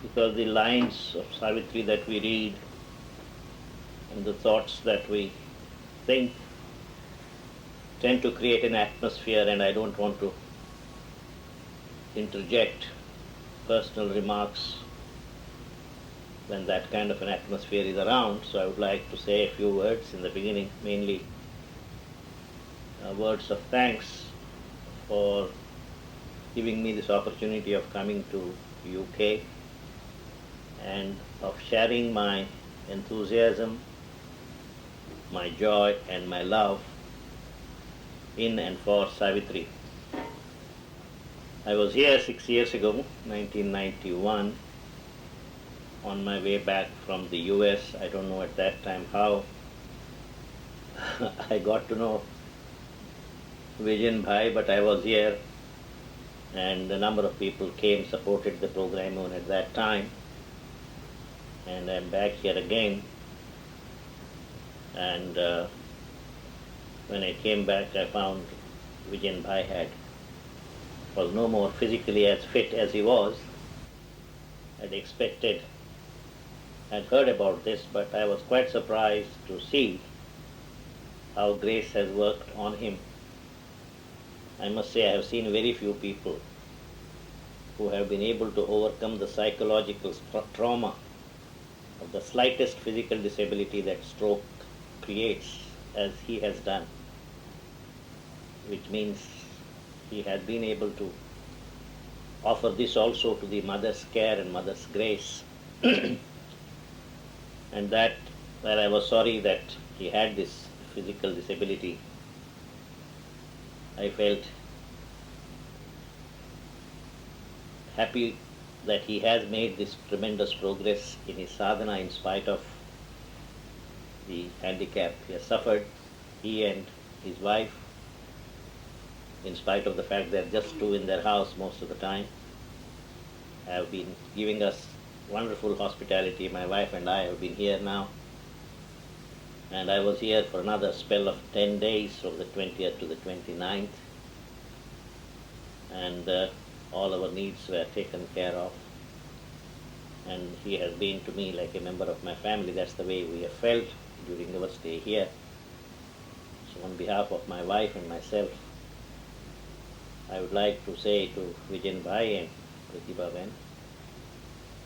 because the lines of Savitri that we read and the thoughts that we think tend to create an atmosphere, and I don't want to interject personal remarks when that kind of an atmosphere is around. So I would like to say a few words in the beginning, mainly words of thanks for giving me this opportunity of coming to UK and of sharing my enthusiasm, my joy and my love in and for Savitri. I was here 6 years ago, 1991, on my way back from the US. I don't know at that time how I got to know Vijay Bhai, but I was here and a number of people came, supported the program even at that time. And I'm back here again. And when I came back, I found Vijay Bhai was no more physically as fit as he was. I'd expected, I'd heard about this, but I was quite surprised to see how grace has worked on him. I must say I have seen very few people who have been able to overcome the psychological trauma of the slightest physical disability that stroke creates as he has done, which means he has been able to offer this also to the mother's care and mother's grace. And that, where I was sorry that he had this physical disability, I felt happy that he has made this tremendous progress in his sadhana in spite of the handicap he has suffered, he and his wife, in spite of the fact they are just two in their house most of the time, have been giving us wonderful hospitality. My wife and I have been here now, and I was here for another spell of 10 days from the 20th to the 29th, and all our needs were taken care of, and he has been to me like a member of my family. That's the way we have felt during our stay here. So on behalf of my wife and myself, I would like to say to Vijay Bhai and Pratibha Ben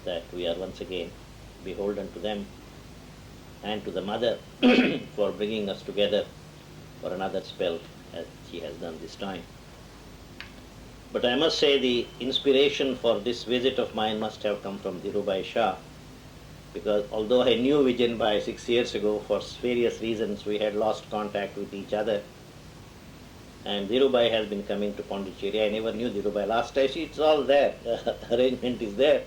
that we are once again beholden to them and to the mother for bringing us together for another spell as she has done this time. But I must say the inspiration for this visit of mine must have come from Dhirubhai Shah, because although I knew Vijay Bhai 6 years ago, for various reasons we had lost contact with each other. And Dhirubhai has been coming to Pondicherry. I never knew Dhirubhai. Last time, see, it's all there. Arrangement is there.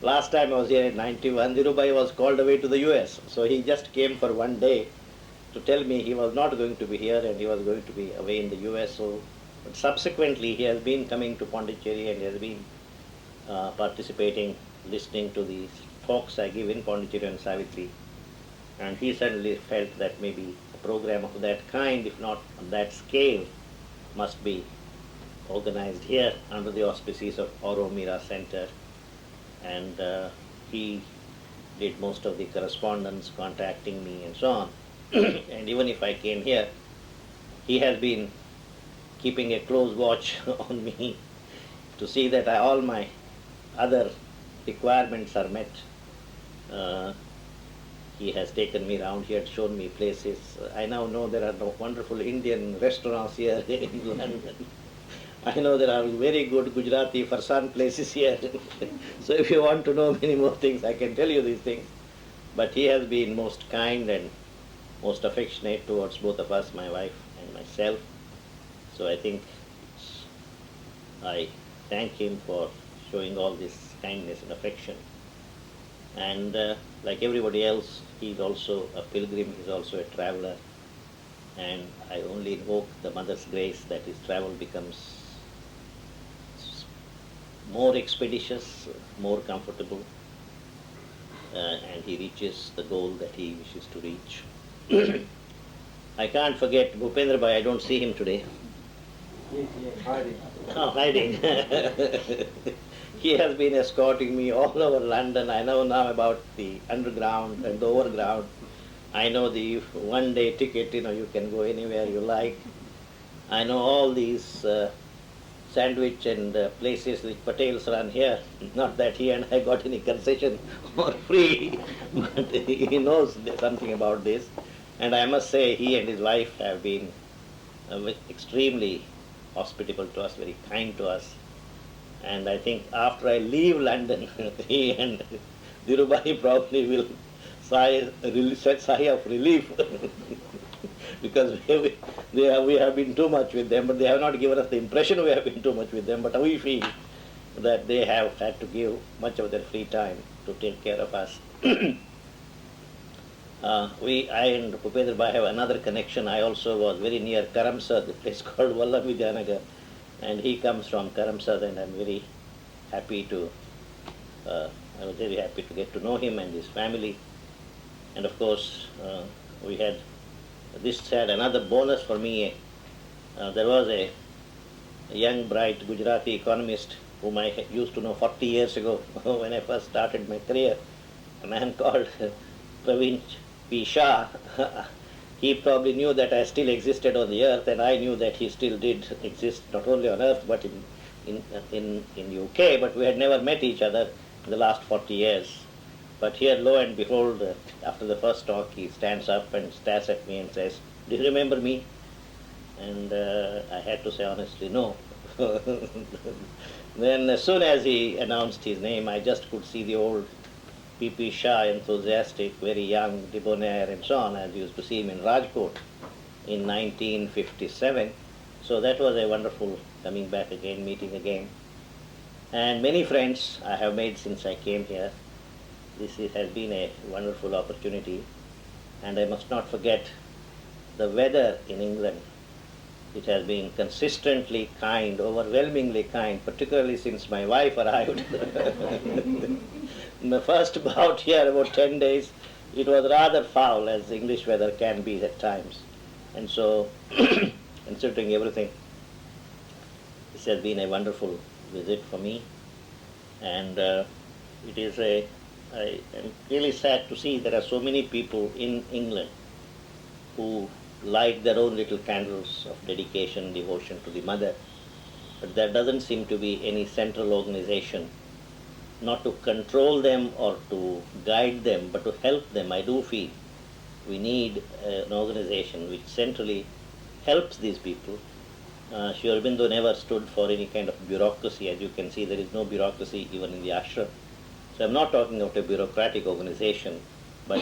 Last time I was here in 91, Dhirubhai was called away to the US. So he just came for one day to tell me he was not going to be here and he was going to be away in the US. So, but subsequently he has been coming to Pondicherry and has been participating, listening to the talks I give in Pondicherry and Savitri. And he suddenly felt that maybe a program of that kind, if not on that scale, must be organized here under the auspices of Oro Mira Center. And he did most of the correspondence, contacting me and so on. And even if I came here, he has been keeping a close watch on me to see that all my other requirements are met. He has taken me around, he had shown me places. I now know there are wonderful Indian restaurants here in London. I know there are very good Gujarati farsan places here. So if you want to know many more things, I can tell you these things. But he has been most kind and most affectionate towards both of us, my wife and myself. So I think I thank him for showing all this kindness and affection. And like everybody else, he is also a pilgrim, he is also a traveler. And I only invoke the Mother's grace that his travel becomes more expeditious, more comfortable, and he reaches the goal that he wishes to reach. I can't forget Bhupendra Bhai, I don't see him today. Yes, hiding. Oh, hiding. he has been escorting me all over London. I know now about the underground and the overground. I know the one-day ticket, you can go anywhere you like. I know all these sandwich and places which Patels run here. Not that he and I got any concession or free, but he knows something about this. And I must say, he and his wife have been extremely hospitable to us, very kind to us. And I think after I leave London, he and Dhirubhai probably will sigh of relief because we have been too much with them, but they have not given us the impression we have been too much with them, but we feel that they have had to give much of their free time to take care of us. I and Bhupendra Bhai have another connection. I also was very near Karamsad, a place called Vallam Vidyanagar, and he comes from Karamsad, and I was very happy to get to know him and his family. And of course, this had another bonus for me. There was a young, bright Gujarati economist whom I used to know 40 years ago when I first started my career, a man called Praveen P. Shah. He probably knew that I still existed on the earth, and I knew that he still did exist, not only on earth but in UK, but we had never met each other in the last 40 years. But here, lo and behold, after the first talk, he stands up and stares at me and says, "Do you remember me?" And I had to say honestly, no. Then as soon as he announced his name, I just could see the old P.P. Shah, enthusiastic, very young, debonair, and so on, as you used to see him in Rajkot in 1957. So that was a wonderful coming back again, meeting again. And many friends I have made since I came here. This has been a wonderful opportunity. And I must not forget the weather in England. It has been consistently kind, overwhelmingly kind, particularly since my wife arrived. In the first bout here, about 10 days, it was rather foul, as English weather can be at times. And so, considering everything, this has been a wonderful visit for me. And I am really sad to see there are so many people in England who light their own little candles of dedication, devotion to the mother. But there doesn't seem to be any central organization, not to control them or to guide them, but to help them. I do feel we need an organization which centrally helps these people. Sri Aurobindo never stood for any kind of bureaucracy. As you can see, there is no bureaucracy even in the ashram. So I'm not talking about a bureaucratic organization, but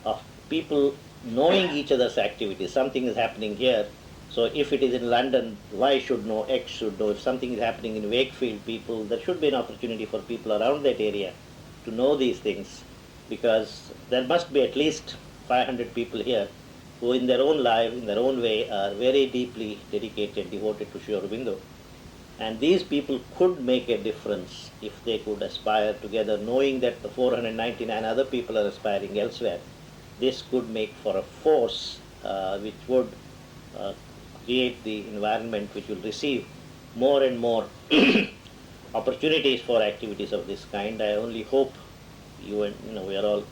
of people knowing each other's activities. Something is happening here, so if it is in London, Y should know, X should know. If something is happening in Wakefield, there should be an opportunity for people around that area to know these things, because there must be at least 500 people here who in their own life, in their own way, are very deeply dedicated, devoted to Sri Aurobindo. And these people could make a difference if they could aspire together, knowing that the 499 other people are aspiring elsewhere. This could make for a force which would create the environment which will receive more and more opportunities for activities of this kind. I only hope we are all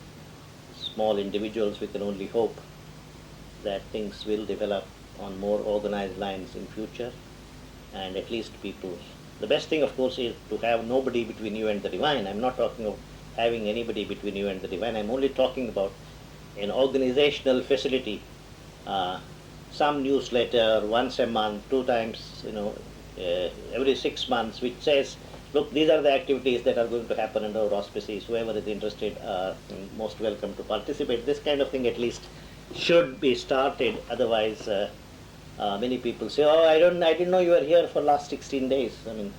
small individuals. We can only hope that things will develop on more organized lines in future, and at least people. The best thing, of course, is to have nobody between you and the divine. I'm not talking of having anybody between you and the divine. I'm only talking about an organizational facility, some newsletter once a month, 2 times, every 6 months, which says, look, these are the activities that are going to happen under our auspices. Whoever is interested are most welcome to participate. This kind of thing at least should be started. Otherwise, many people say, oh, I didn't know you were here for last 16 days. I mean,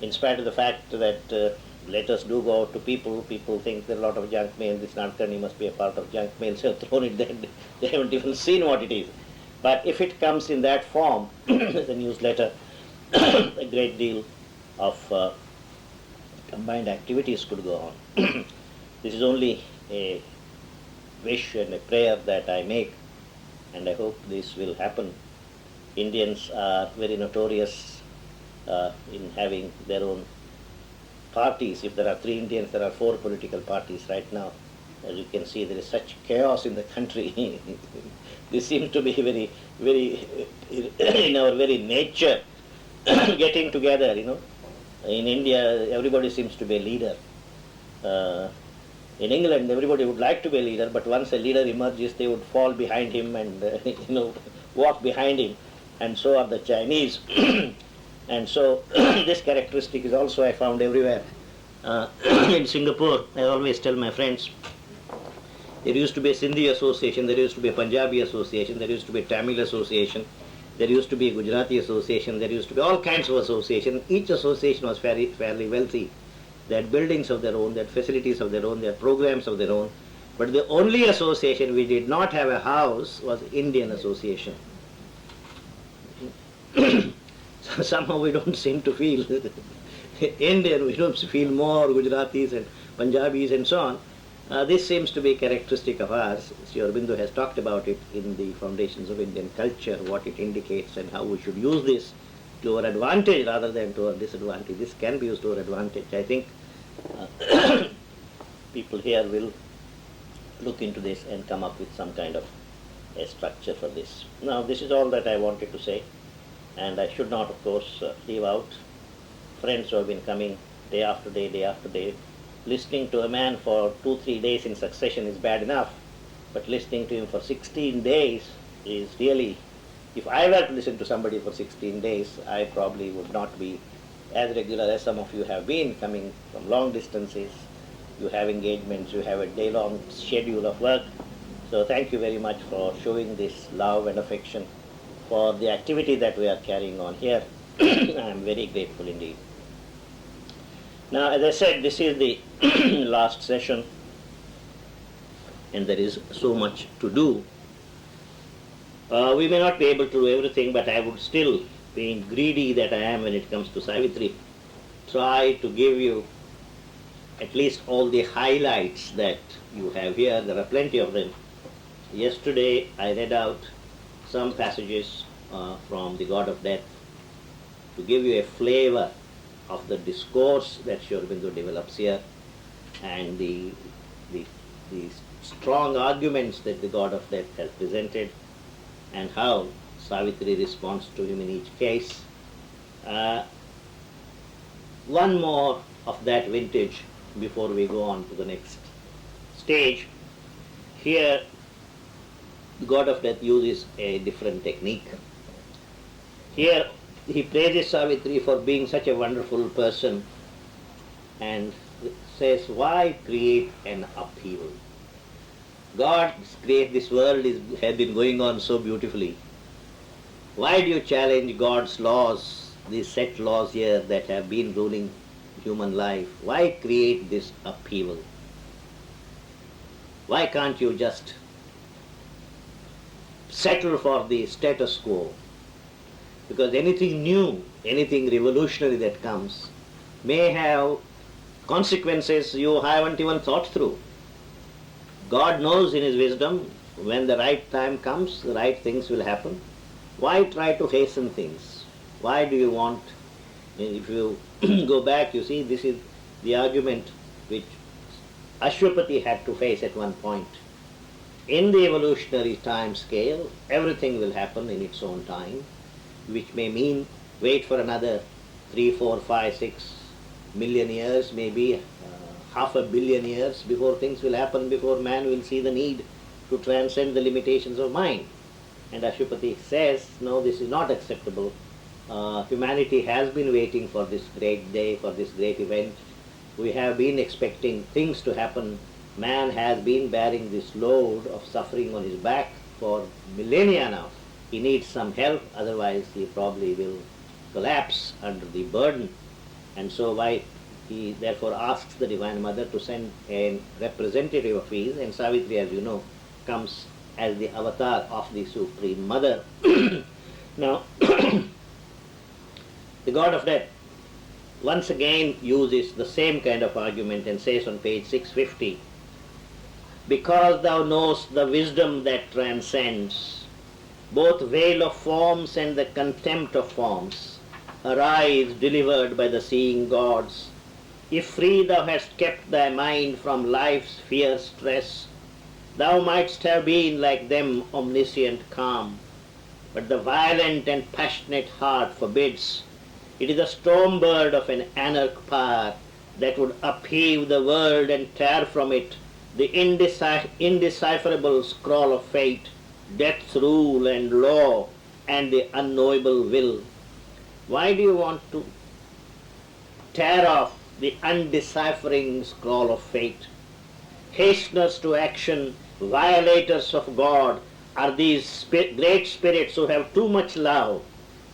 in spite of the fact that letters do go out to people think there are a lot of junk mail. This Nadkarni must be a part of junk mail. So thrown it there. They haven't even seen what it is. But if it comes in that form, as a newsletter, a great deal of combined activities could go on. This is only a wish and a prayer that I make, and I hope this will happen. Indians are very notorious in having their own parties. If there are 3 Indians, there are 4 political parties right now. As you can see, there is such chaos in the country. This seems to be very, in our very nature, getting together, In India, everybody seems to be a leader. In England, everybody would like to be a leader, but once a leader emerges, they would fall behind him and, walk behind him. And so are the Chinese. And so this characteristic is also I found everywhere. In Singapore, I always tell my friends, there used to be a Sindhi association, there used to be a Punjabi association, there used to be a Tamil association, there used to be a Gujarati association, there used to be all kinds of associations. Each association was fairly wealthy. They had buildings of their own, they had facilities of their own, they had programs of their own. But the only association we did not have a house was Indian Association. So somehow we don't seem to feel Indian, we don't feel more Gujaratis and Punjabis and so on. This seems to be characteristic of ours. Sri Aurobindo has talked about it in the Foundations of Indian Culture, what it indicates and how we should use this to our advantage rather than to our disadvantage. This can be used to our advantage. I think people here will look into this and come up with some kind of a structure for this. Now, this is all that I wanted to say, and I should not, of course, leave out friends who have been coming day after day. Listening to a man for 2-3 days in succession is bad enough, but listening to him for 16 days is really, if I were to listen to somebody for 16 days, I probably would not be as regular as some of you have been, coming from long distances. You have engagements, you have a day-long schedule of work. So thank you very much for showing this love and affection for the activity that we are carrying on here. I am very grateful indeed. Now, as I said, this is the last session, and there is so much to do. We may not be able to do everything, but I would still, being greedy that I am when it comes to Savitri, try to give you at least all the highlights that you have here. There are plenty of them. Yesterday I read out some passages from the God of Death to give you a flavor of the discourse that Sri Aurobindo develops here, and the strong arguments that the God of Death has presented, and how Savitri responds to him in each case. One more of that vintage before we go on to the next stage. Here, the God of Death uses a different technique. Here, he praises Savitri for being such a wonderful person and says, why create an upheaval? God created this world, has been going on so beautifully. Why do you challenge God's laws, these set laws here that have been ruling human life? Why create this upheaval? Why can't you just settle for the status quo? Because anything new, anything revolutionary that comes may have consequences you haven't even thought through. God knows in His wisdom when the right time comes, the right things will happen. Why try to hasten things? Why do you want, if you go back, you see, this is the argument which Ashwapati had to face at one point. In the evolutionary time scale, everything will happen in its own time, which may mean wait for another 3, 4, 5, 6 million years, maybe 500 million years before things will happen, before man will see the need to transcend the limitations of mind. And Ashwapati says, no, this is not acceptable. Humanity has been waiting for this great day, for this great event. We have been expecting things to happen. Man has been bearing this load of suffering on his back for millennia now. He needs some help, otherwise he probably will collapse under the burden. And so why he therefore asks the Divine Mother to send a representative of his, and Savitri, as you know, comes as the avatar of the Supreme Mother. Now, the God of Death once again uses the same kind of argument and says on page 650, because thou knowest the wisdom that transcends both veil of forms and the contempt of forms, arise delivered by the seeing gods, If free thou hast kept thy mind from life's fierce stress, thou mightst have been like them omniscient calm. But the violent and passionate heart forbids. It is a storm bird of an anarch power that would upheave the world and tear from it the indecipherable scroll of fate, death's rule and law, and the unknowable will. Why do you want to tear off the undeciphering scroll of fate? Hasteners to action, violators of God, are these great spirits who have too much love,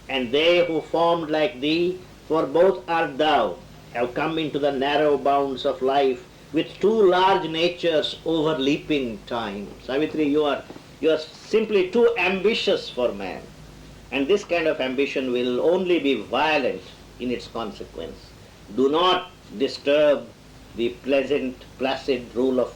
and they who formed like thee, for both art thou, have come into the narrow bounds of life with too large natures overleaping time. Savitri, you are simply too ambitious for man, and this kind of ambition will only be violent in its consequence. Do not disturb the pleasant, placid rule of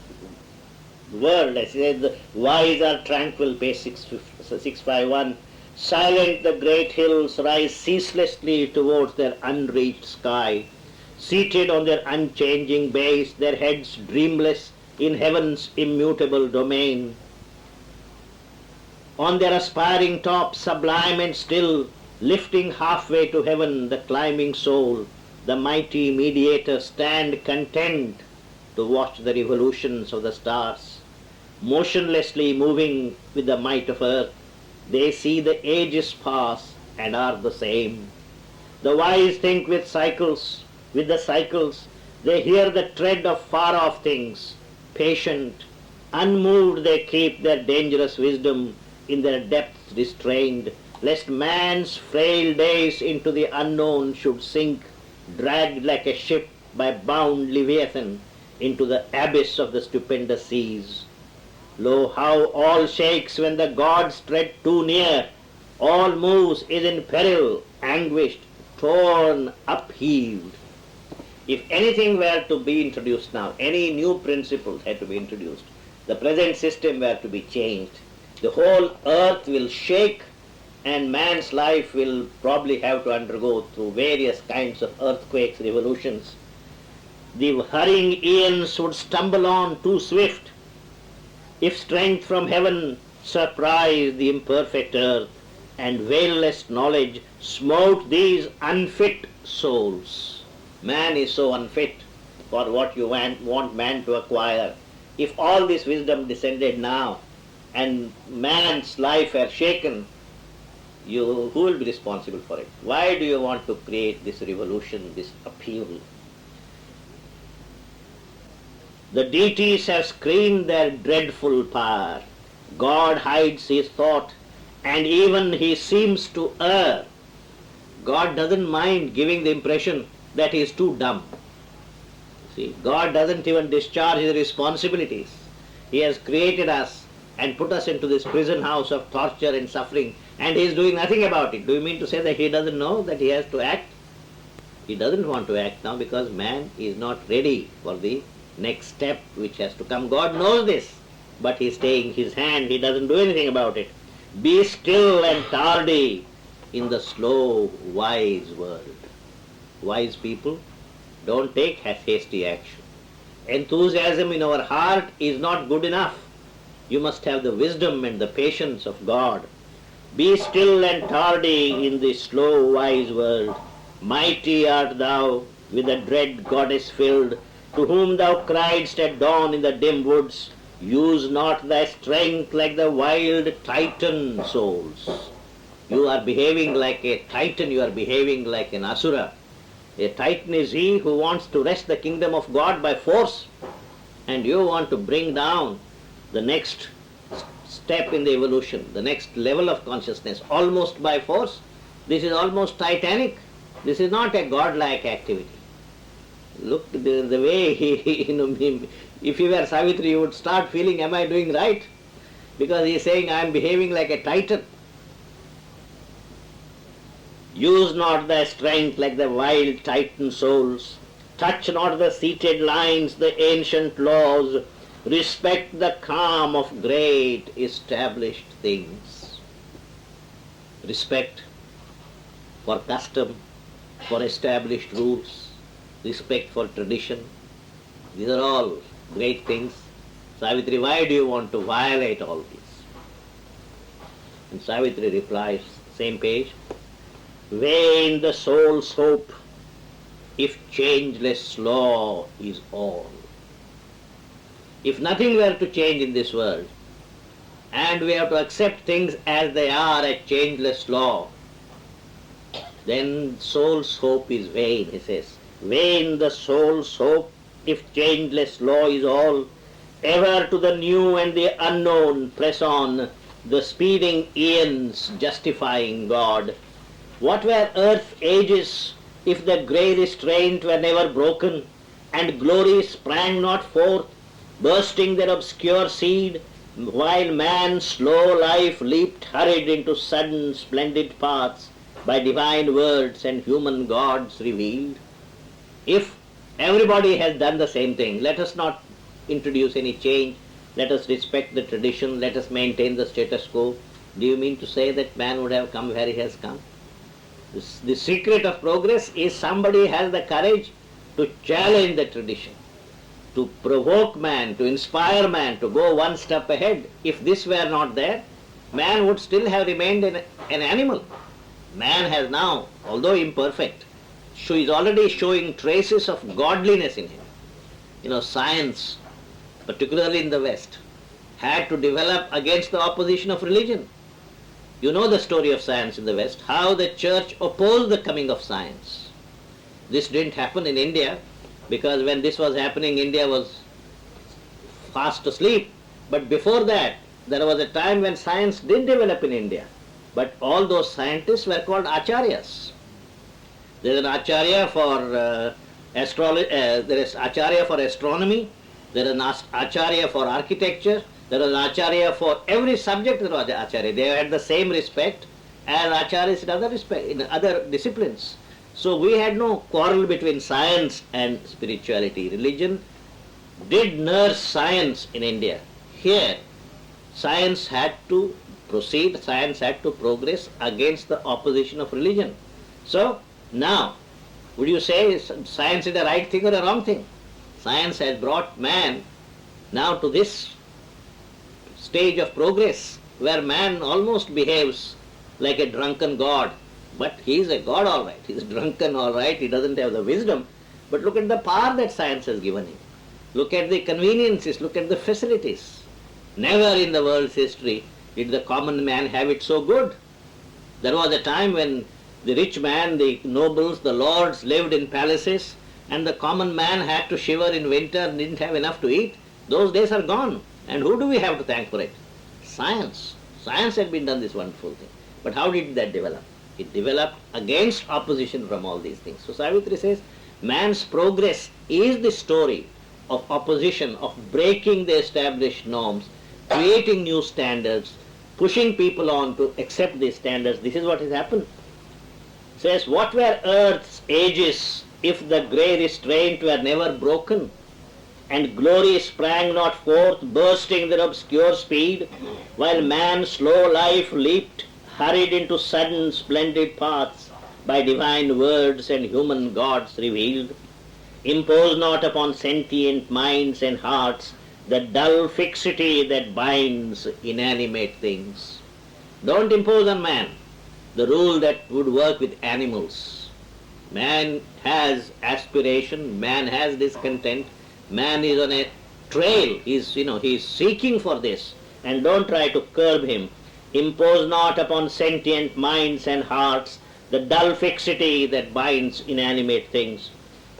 the world. I said, the wise are tranquil, page 651. Silent the great hills rise ceaselessly towards their unreached sky. Seated on their unchanging base, their heads dreamless in heaven's immutable domain. On their aspiring tops, sublime and still, lifting halfway to heaven the climbing soul, the mighty mediators stand content to watch the revolutions of the stars. Motionlessly moving with the might of earth, they see the ages pass and are the same. The wise think with the cycles, they hear the tread of far-off things. Patient, unmoved they keep their dangerous wisdom in their depths restrained, lest man's frail days into the unknown should sink, dragged like a ship by bound Leviathan into the abyss of the stupendous seas. Lo, how all shakes when the gods tread too near, all moves is in peril, anguished, torn, upheaved. If anything were to be introduced now, any new principles had to be introduced, the present system were to be changed, the whole earth will shake and man's life will probably have to undergo through various kinds of earthquakes, revolutions. The hurrying aeons would stumble on too swift, if strength from heaven surprised the imperfect earth, and veilless knowledge smote these unfit souls. Man is so unfit for what you want man to acquire. If all this wisdom descended now, and man's life are shaken, who will be responsible for it? Why do you want to create this revolution, this upheaval? The deities have screened their dreadful power. God hides his thought, and even he seems to err. God doesn't mind giving the impression that he is too dumb. See, God doesn't even discharge his responsibilities. He has created us and put us into this prison house of torture and suffering, and he is doing nothing about it. Do you mean to say that he doesn't know that he has to act? He doesn't want to act now because man is not ready for the next step which has to come. God knows this, but he is staying his hand. He doesn't do anything about it. Be still and tardy in the slow, wise world. Wise people don't take hasty action. Enthusiasm in our heart is not good enough. You must have the wisdom and the patience of God. Be still and tardy in the slow, wise world. Mighty art thou, with a dread goddess filled, to whom thou criedst at dawn in the dim woods, use not thy strength like the wild Titan souls. You are behaving like a Titan, you are behaving like an Asura. A Titan is he who wants to wrest the kingdom of God by force, and you want to bring down the next step in the evolution, the next level of consciousness, almost by force. This is almost titanic. This is not a godlike activity. Look, the way if you were Savitri, you would start feeling, am I doing right? Because he is saying, I am behaving like a Titan. Use not thy strength like the wild Titan souls. Touch not the seated lines, the ancient laws. Respect the calm of great established things. Respect for custom, for established rules. respect for tradition. These are all great things. Savitri, why do you want to violate all this? And Savitri replies, same page, vain the soul's hope if changeless law is all. If nothing were to change in this world, and we have to accept things as they are, a changeless law, then soul's hope is vain, he says. Vain the soul's hope if changeless law is all. Ever to the new and the unknown press on, the speeding aeons justifying God. What were earth's ages if the grey restraint were never broken, and glory sprang not forth, bursting their obscure seed, while man's slow life leaped hurried into sudden splendid paths by divine words and human gods revealed? If everybody has done the same thing, let us not introduce any change, let us respect the tradition, let us maintain the status quo. Do you mean to say that man would have come where he has come? The secret of progress is somebody has the courage to challenge the tradition, to provoke man, to inspire man to go one step ahead. If this were not there, man would still have remained an animal. Man has now, although imperfect, is already showing traces of godliness in him. Science, particularly in the West, had to develop against the opposition of religion. You know the story of science in the West, how the church opposed the coming of science. This didn't happen in India, because when this was happening, India was fast asleep. But before that, there was a time when science did develop in India. But all those scientists were called acharyas. There is an acharya for there is acharya for astronomy, there is an acharya for architecture, there is an acharya for every subject. There was an acharya. They had the same respect as acharyas in other disciplines. So we had no quarrel between science and spirituality. Religion did nurse science in India. Here, science had to proceed, science had to progress against the opposition of religion. So now, would you say science is the right thing or a wrong thing? Science has brought man now to this stage of progress where man almost behaves like a drunken god. But he is a god all right, he is drunken all right, he doesn't have the wisdom. But look at the power that science has given him. Look at the conveniences, look at the facilities. Never in the world's history did the common man have it so good. There was a time when the rich man, the nobles, the lords lived in palaces, and the common man had to shiver in winter and didn't have enough to eat. Those days are gone. And who do we have to thank for it? Science. Science had been done this wonderful thing. But how did that develop? It developed against opposition from all these things. So Savitri says, man's progress is the story of opposition, of breaking the established norms, creating new standards, pushing people on to accept these standards. This is what has happened. Says, what were earth's ages if the grey restraint were never broken, and glory sprang not forth, bursting their obscure speed, while man's slow life leaped, hurried into sudden splendid paths, by divine words and human gods revealed? Impose not upon sentient minds and hearts the dull fixity that binds inanimate things. Don't impose on man the rule that would work with animals. Man has aspiration, man has discontent, man is on a trail, he is seeking for this, and don't try to curb him. Impose not upon sentient minds and hearts the dull fixity that binds inanimate things.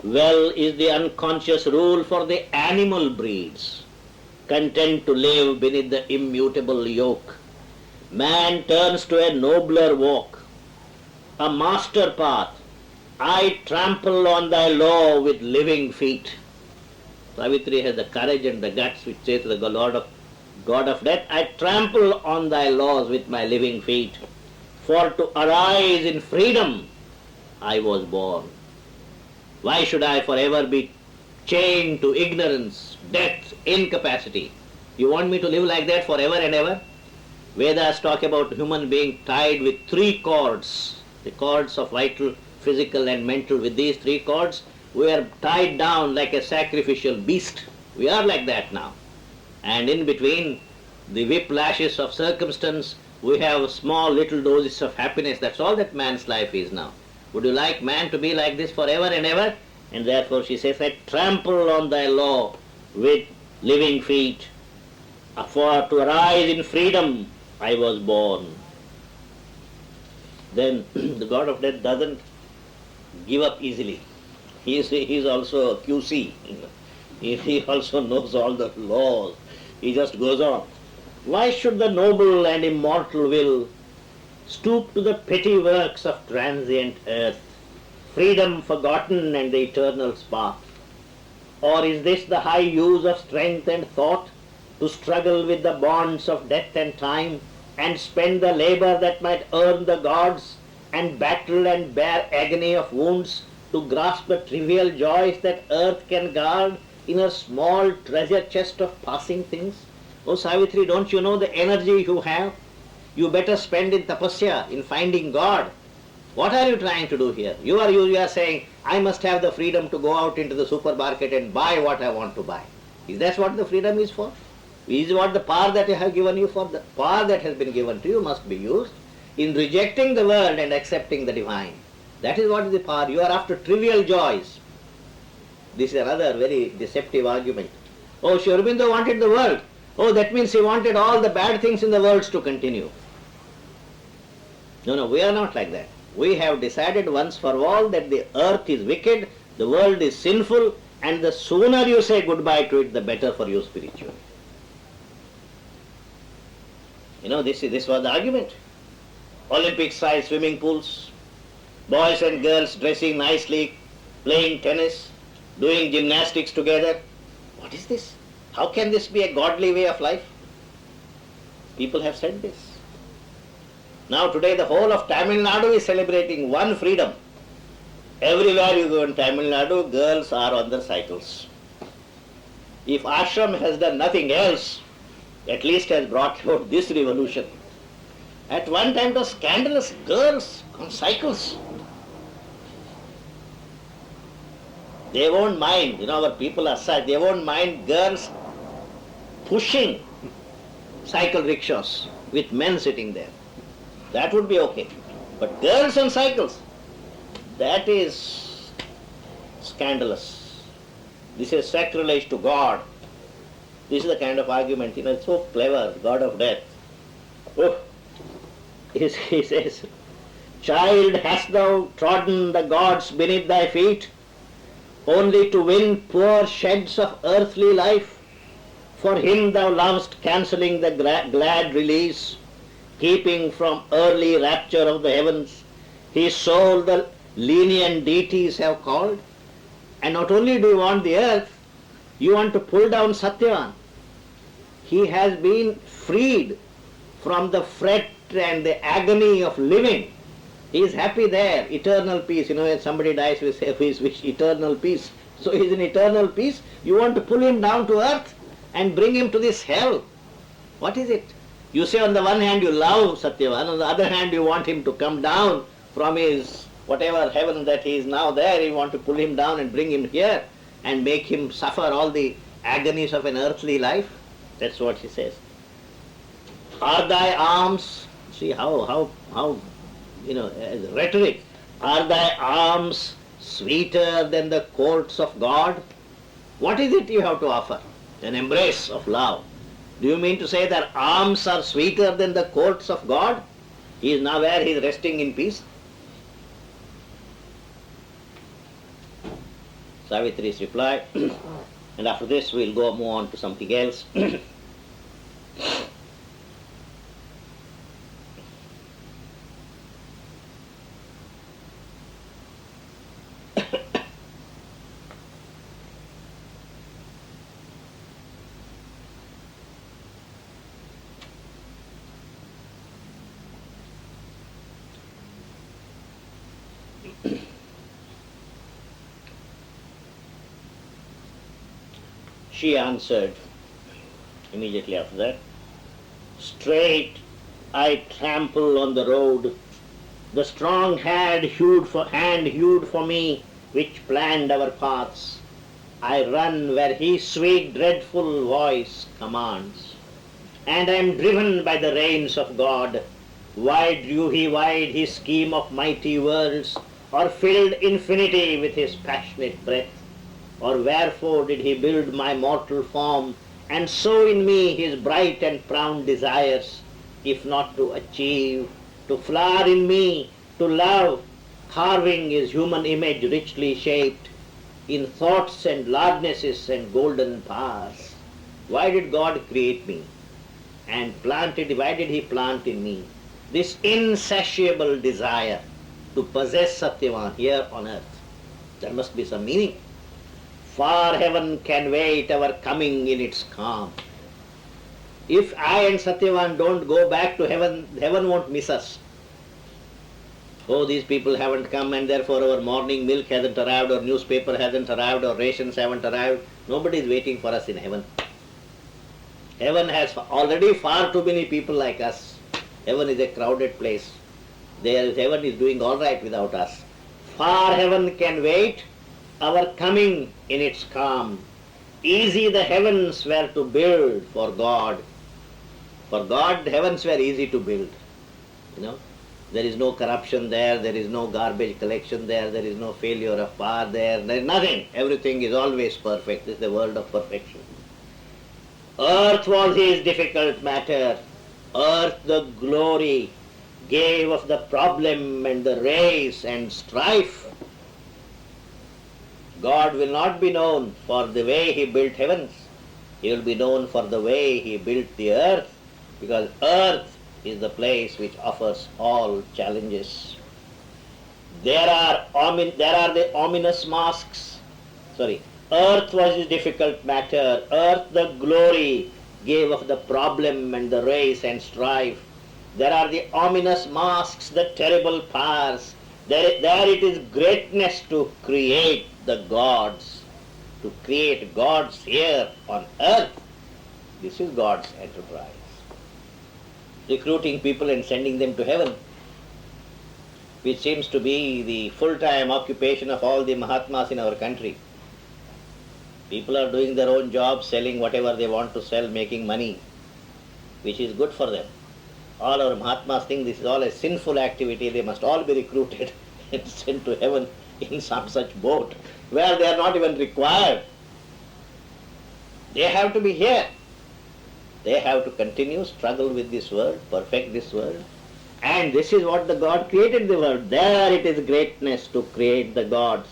Well is the unconscious rule for the animal breeds, content to live beneath the immutable yoke. Man turns to a nobler walk, a master path. I trample on thy law with living feet. Savitri has the courage and the guts which says to the God of death, I trample on thy laws with my living feet. For to arise in freedom I was born. Why should I forever be chained to ignorance, death, incapacity? You want me to live like that forever and ever? Vedas talk about human being tied with three cords, the cords of vital, physical and mental. With these three cords, We are tied down like a sacrificial beast. We are like that now. And in between the whiplashes of circumstance, we have small little doses of happiness. That's all that man's life is now. Would you like man to be like this forever and ever? And therefore she says, I trample on thy law with living feet. For to arise in freedom I was born. Then the God of death doesn't give up easily. He is also a QC. He also knows all the laws. He just goes on. Why should the noble and immortal will stoop to the petty works of transient earth, freedom forgotten and the eternal spark? Or is this the high use of strength and thought, to struggle with the bonds of death and time, and spend the labor that might earn the gods, and battle and bear agony of wounds, to grasp the trivial joys that earth can guard in her small treasure chest of passing things? Oh Savitri, don't you know the energy you have? You better spend in tapasya, in finding God. What are you trying to do here? You are saying, I must have the freedom to go out into the supermarket and buy what I want to buy. Is that what the freedom is for? Is what the power that I have given you for? The power that has been given to you must be used in rejecting the world and accepting the divine. That is what is the power. You are after trivial joys. This is another very deceptive argument. Oh, Sri Aurobindo wanted the world. Oh, that means he wanted all the bad things in the world to continue. No, we are not like that. We have decided once for all that the earth is wicked, the world is sinful, and the sooner you say goodbye to it, the better for you spiritually. This was the argument. Olympic-sized swimming pools, boys and girls dressing nicely, playing tennis, doing gymnastics together. What is this? How can this be a godly way of life? People have said this. Now today the whole of Tamil Nadu is celebrating one freedom. Everywhere you go in Tamil Nadu, girls are on their cycles. If ashram has done nothing else, at least has brought about this revolution. At one time it was scandalous, girls on cycles. They won't mind, our people are such, they won't mind girls pushing cycle rickshaws with men sitting there. That would be okay. But girls on cycles, that is scandalous. This is sacrilege to God. This is the kind of argument, it's so clever, God of death. Oh, he says, child, hast thou trodden the gods beneath thy feet, only to win poor sheds of earthly life? For him thou lovest, cancelling the glad release, keeping from early rapture of the heavens. His soul the lenient deities have called. And not only do you want the earth, you want to pull down Satyavan. He has been freed from the fret and the agony of living. He is happy there, eternal peace. When somebody dies, we say, we wish eternal peace. So he is in eternal peace. You want to pull him down to earth and bring him to this hell. What is it? You say on the one hand you love Satyavan, on the other hand you want him to come down from his whatever heaven that he is now there. You want to pull him down and bring him here and make him suffer all the agonies of an earthly life. That's what he says. Are thy arms, see how as rhetoric, are thy arms sweeter than the courts of God? What is it you have to offer? An embrace of love. Do you mean to say that arms are sweeter than the courts of God? He is now where he is resting in peace. Savitri's reply, and after this we'll move on to something else. She answered immediately after that, straight I trample on the road, the strong hand hewed for me which planned our paths. I run where his sweet dreadful voice commands, and I am driven by the reins of God. Wide drew he wide his scheme of mighty worlds, or filled infinity with his passionate breath? Or wherefore did he build my mortal form, and sow in me his bright and proud desires, if not to achieve, to flower in me, to love, carving his human image richly shaped, in thoughts and largenesses and golden powers? Why did God create me? And why did he plant in me this insatiable desire to possess Satyavan here on earth? There must be some meaning. Far heaven can wait our coming in its calm. If I and Satyavan don't go back to heaven, heaven won't miss us. Oh, these people haven't come and therefore our morning milk hasn't arrived, or newspaper hasn't arrived, or rations haven't arrived. Nobody is waiting for us in heaven. Heaven has already far too many people like us. Heaven is a crowded place. Heaven is doing all right without us. Far heaven can wait our coming in its calm. Easy the heavens were to build for God. For God, heavens were easy to build. There is no corruption there, there is no garbage collection there is no failure of power there is nothing. Everything is always perfect. This is the world of perfection. Earth was his difficult matter. Earth the glory gave of the problem and the race and strife. God will not be known for the way he built heavens. He will be known for the way he built the earth, because earth is the place which offers all challenges. There are the ominous masks. Earth was his difficult matter. Earth the glory gave of the problem and the race and strife. There are the ominous masks, the terrible powers. There it is greatness to create the gods, to create gods here on earth. This is God's enterprise. Recruiting people and sending them to heaven, which seems to be the full-time occupation of all the Mahatmas in our country. People are doing their own job, selling whatever they want to sell, making money, which is good for them. All our Mahatmas think this is all a sinful activity. They must all be recruited and sent to heaven in some such boat where they are not even required. They have to be here. They have to continue struggle with this world, perfect this world. And this is what the God created the world. There it is greatness to create the gods.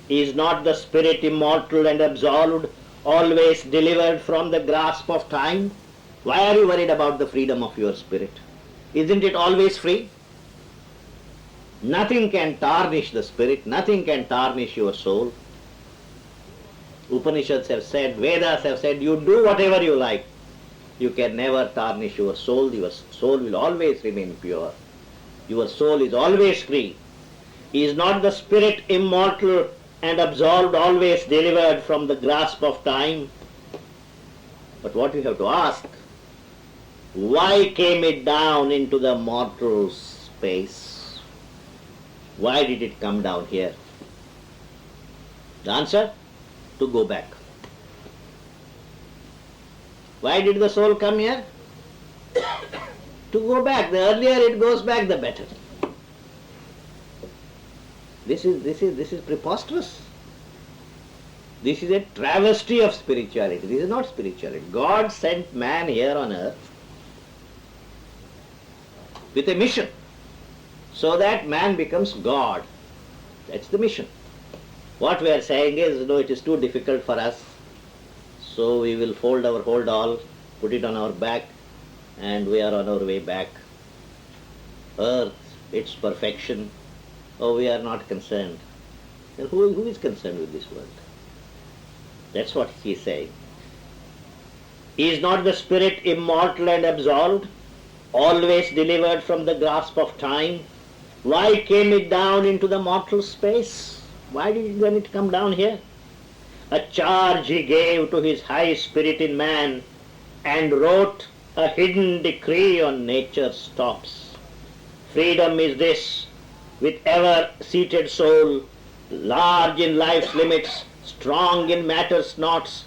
Is not the spirit immortal and absolved, always delivered from the grasp of time? Why are you worried about the freedom of your spirit? Isn't it always free? Nothing can tarnish the spirit, nothing can tarnish your soul. Upanishads have said, Vedas have said, you do whatever you like. You can never tarnish your soul. Your soul will always remain pure. Your soul is always free. Is not the spirit immortal and absolved, always delivered from the grasp of time? But what you have to ask, why came it down into the mortal space? Why did it come down here? The answer? To go back. Why did the soul come here? To go back. The earlier it goes back, the better. This is preposterous. This is a travesty of spirituality. This is not spirituality. God sent man here on earth with a mission, so that man becomes God. That's the mission. What we are saying is, no, it is too difficult for us, so we will fold our hold all, put it on our back, and we are on our way back. Earth, its perfection, oh, we are not concerned. Then who is concerned with this world? That's what he is saying. Is not the spirit immortal and absolved, always delivered from the grasp of time? Why came it down into the mortal space? Why did it come down here? A charge he gave to his high spirit in man, and wrote a hidden decree on nature's tops. Freedom is this, with ever-seated soul, large in life's limits, strong in matter's knots,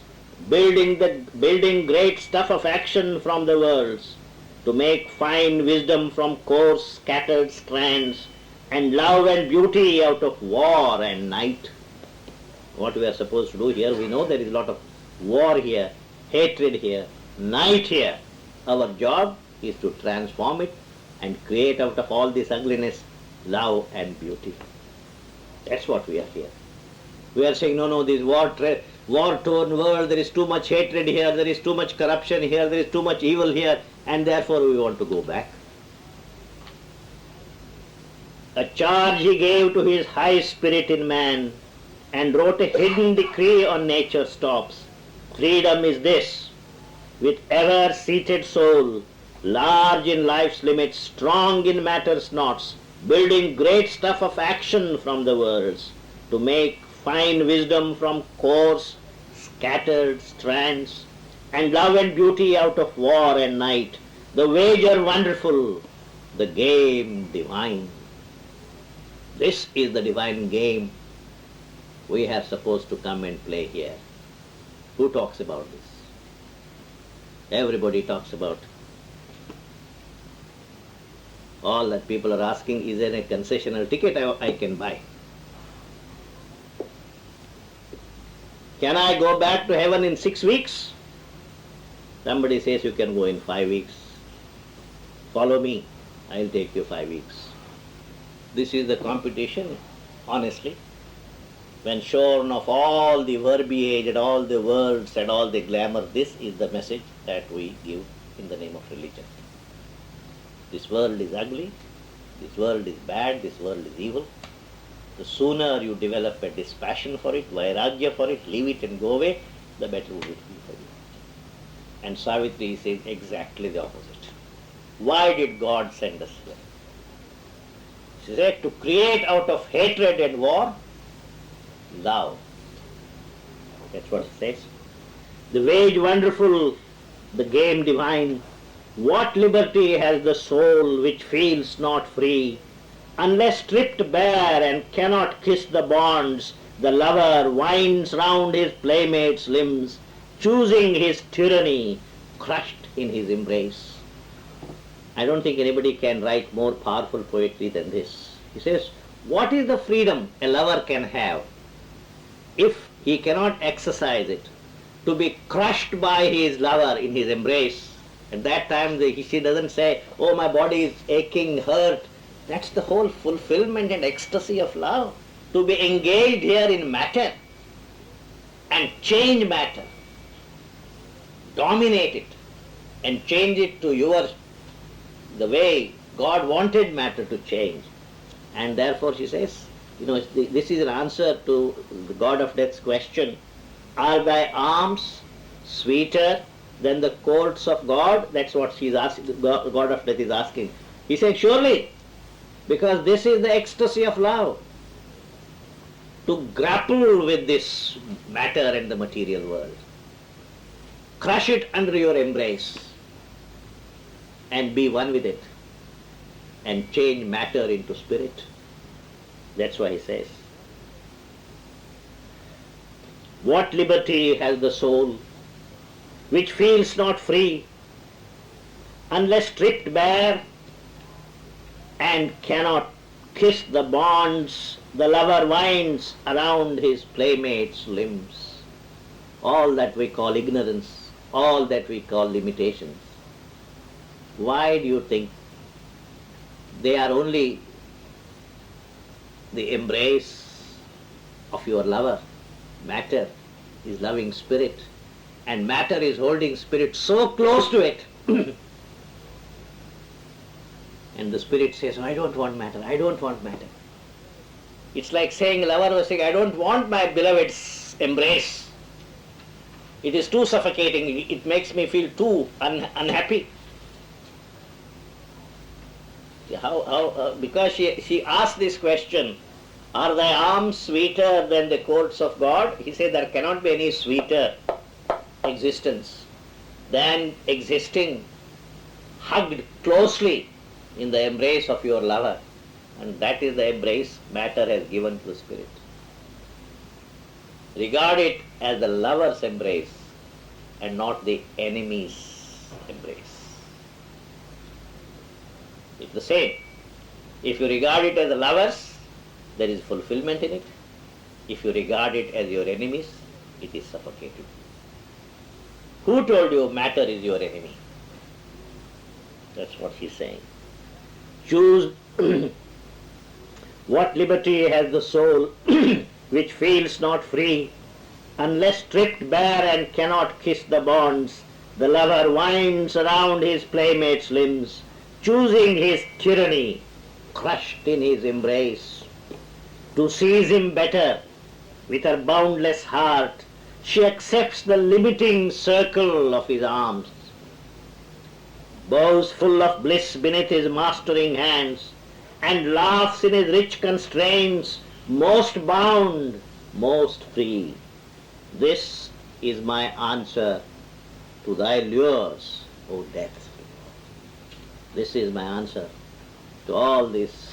building great stuff of action from the worlds, to make fine wisdom from coarse scattered strands, and love and beauty out of war and night. What we are supposed to do here, we know there is a lot of war here, hatred here, night here. Our job is to transform it and create out of all this ugliness love and beauty. That's what we are here. We are saying, no, this war-torn world, there is too much hatred here, there is too much corruption here, there is too much evil here, and therefore we want to go back. A charge he gave to his high spirit in man, and wrote a hidden decree on nature's tops. Freedom is this, with ever-seated soul, large in life's limits, strong in matter's knots, building great stuff of action from the worlds, to make fine wisdom from coarse, scattered strands, and love and beauty out of war and night, the wager wonderful, the game divine. This is the divine game we are supposed to come and play here. Who talks about this? Everybody talks about. All that people are asking, is there a concessional ticket I can buy? Can I go back to heaven in 6 weeks? Somebody says you can go in 5 weeks. Follow me, I'll take you 5 weeks. This is the competition, honestly. When shorn of all the verbiage and all the words and all the glamour, this is the message that we give in the name of religion. This world is ugly, this world is bad, this world is evil. The sooner you develop a dispassion for it, vairagya for it, leave it and go away, the better will it be for you. And Savitri says exactly the opposite. Why did God send us here? She said, to create out of hatred and war, love. That's what it says. The wage wonderful, the game divine. What liberty has the soul which feels not free, unless stripped bare and cannot kiss the bonds the lover winds round his playmate's limbs, choosing his tyranny, crushed in his embrace. I don't think anybody can write more powerful poetry than this. He says, what is the freedom a lover can have if he cannot exercise it, to be crushed by his lover in his embrace? At that time she doesn't say, oh, my body is aching, hurt. That's the whole fulfillment and ecstasy of love. To be engaged here in matter and change matter, dominate it and change it to the way God wanted matter to change. And therefore she says, this is an answer to the God of Death's question, are thy arms sweeter than the courts of God? That's what she's asking, God of Death is asking. He said, surely, because this is the ecstasy of love. To grapple with this matter and the material world. Crush it under your embrace and be one with it and change matter into spirit. That's why he says, what liberty has the soul which feels not free, unless stripped bare and cannot kiss the bonds the lover winds around his playmate's limbs? All that we call ignorance, all that we call limitations. Why do you think they are only the embrace of your lover? Matter is loving spirit, and matter is holding spirit so close to it. And the spirit says, I don't want matter, I don't want matter. It's like saying, a lover was saying, I don't want my beloved's embrace. It is too suffocating, it makes me feel too unhappy. Because she asked this question, are thy arms sweeter than the courts of God? He said, there cannot be any sweeter existence than existing hugged closely in the embrace of your lover. And that is the embrace matter has given to the spirit. Regard it as the lover's embrace and not the enemy's embrace. It's the same. If you regard it as the lover's, there is fulfillment in it. If you regard it as your enemy's, it is suffocating. Who told you matter is your enemy? That's what he's saying. Choose what liberty has the soul which feels not free, unless stripped bare and cannot kiss the bonds. The lover winds around his playmate's limbs, choosing his tyranny, crushed in his embrace. To seize him better, with her boundless heart, she accepts the limiting circle of his arms. Bows full of bliss beneath his mastering hands, and laughs in his rich constraints, most bound, most free. This is my answer to thy lures, O death. This is my answer to all these,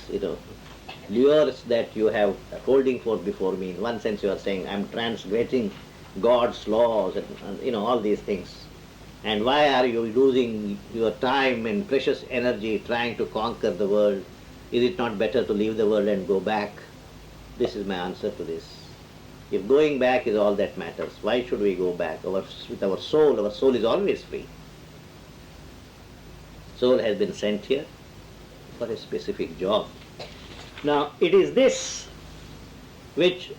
lures that you have holding forth before me. In one sense you are saying, I am transgressing God's laws and all these things. And why are you losing your time and precious energy trying to conquer the world? Is it not better to leave the world and go back? This is my answer to this. If going back is all that matters, why should we go back? With our soul is always free. Soul has been sent here for a specific job. Now, it is this which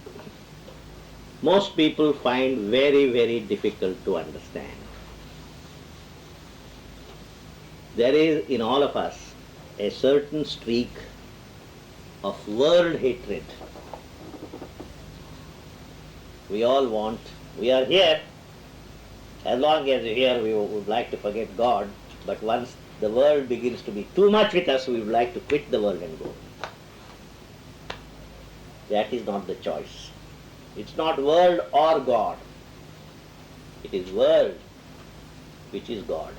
most people find very, very difficult to understand. There is in all of us a certain streak of world hatred. We are here. As long as we're here, we would like to forget God, but once the world begins to be too much with us, we would like to quit the world and go. That is not the choice. It's not world or God. It is world which is God.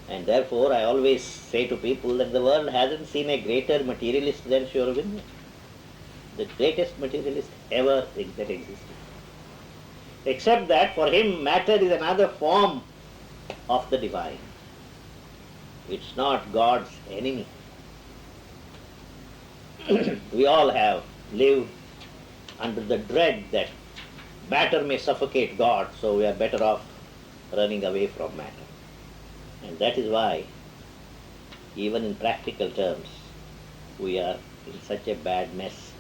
And therefore I always say to people that the world hasn't seen a greater materialist than Sri Aurobindo. The greatest materialist ever that existed. Except that for him matter is another form of the divine. It's not God's enemy. We all have lived under the dread that matter may suffocate God, so we are better off running away from matter. And that is why, even in practical terms, we are in such a bad mess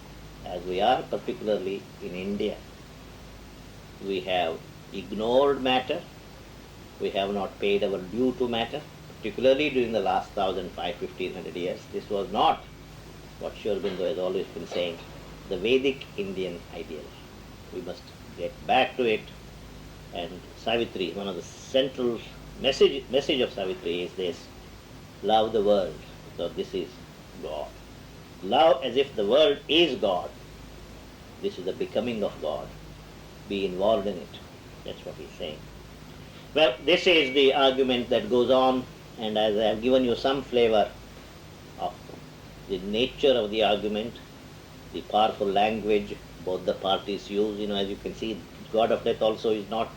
as we are, particularly in India. We have ignored matter. We have not paid our due to matter, particularly during the last 1,500 years. This was not what Sri Aurobindo has always been saying, the Vedic Indian ideal. We must get back to it. And Savitri, one of the central message of Savitri is this: love the world, because this is God. Love as if the world is God. This is the becoming of God. Be involved in it. That's what he's saying. Well, this is the argument that goes on, and as I have given you some flavor of the nature of the argument, the powerful language both the parties use, as you can see, God of death also is not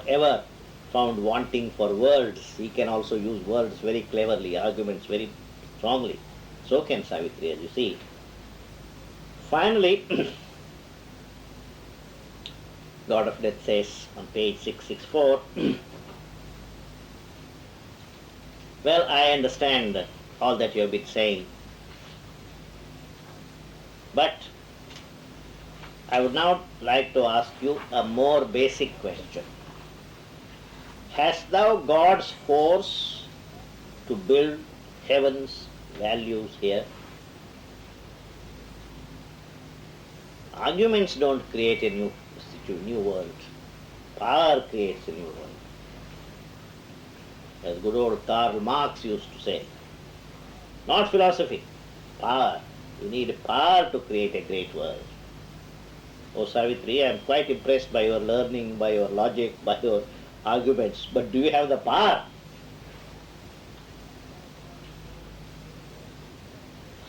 ever found wanting for words. He can also use words very cleverly, arguments very strongly. So can Savitri, as you see. Finally, God of death says on page 664, well, I understand all that you have been saying, but I would now like to ask you a more basic question. Hast thou God's force to build heaven's values here? Arguments don't create a new world. Power creates a new world. As good old Karl Marx used to say. Not philosophy, power. You need power to create a great world. Oh Savitri, I am quite impressed by your learning, by your logic, by your arguments, but do you have the power?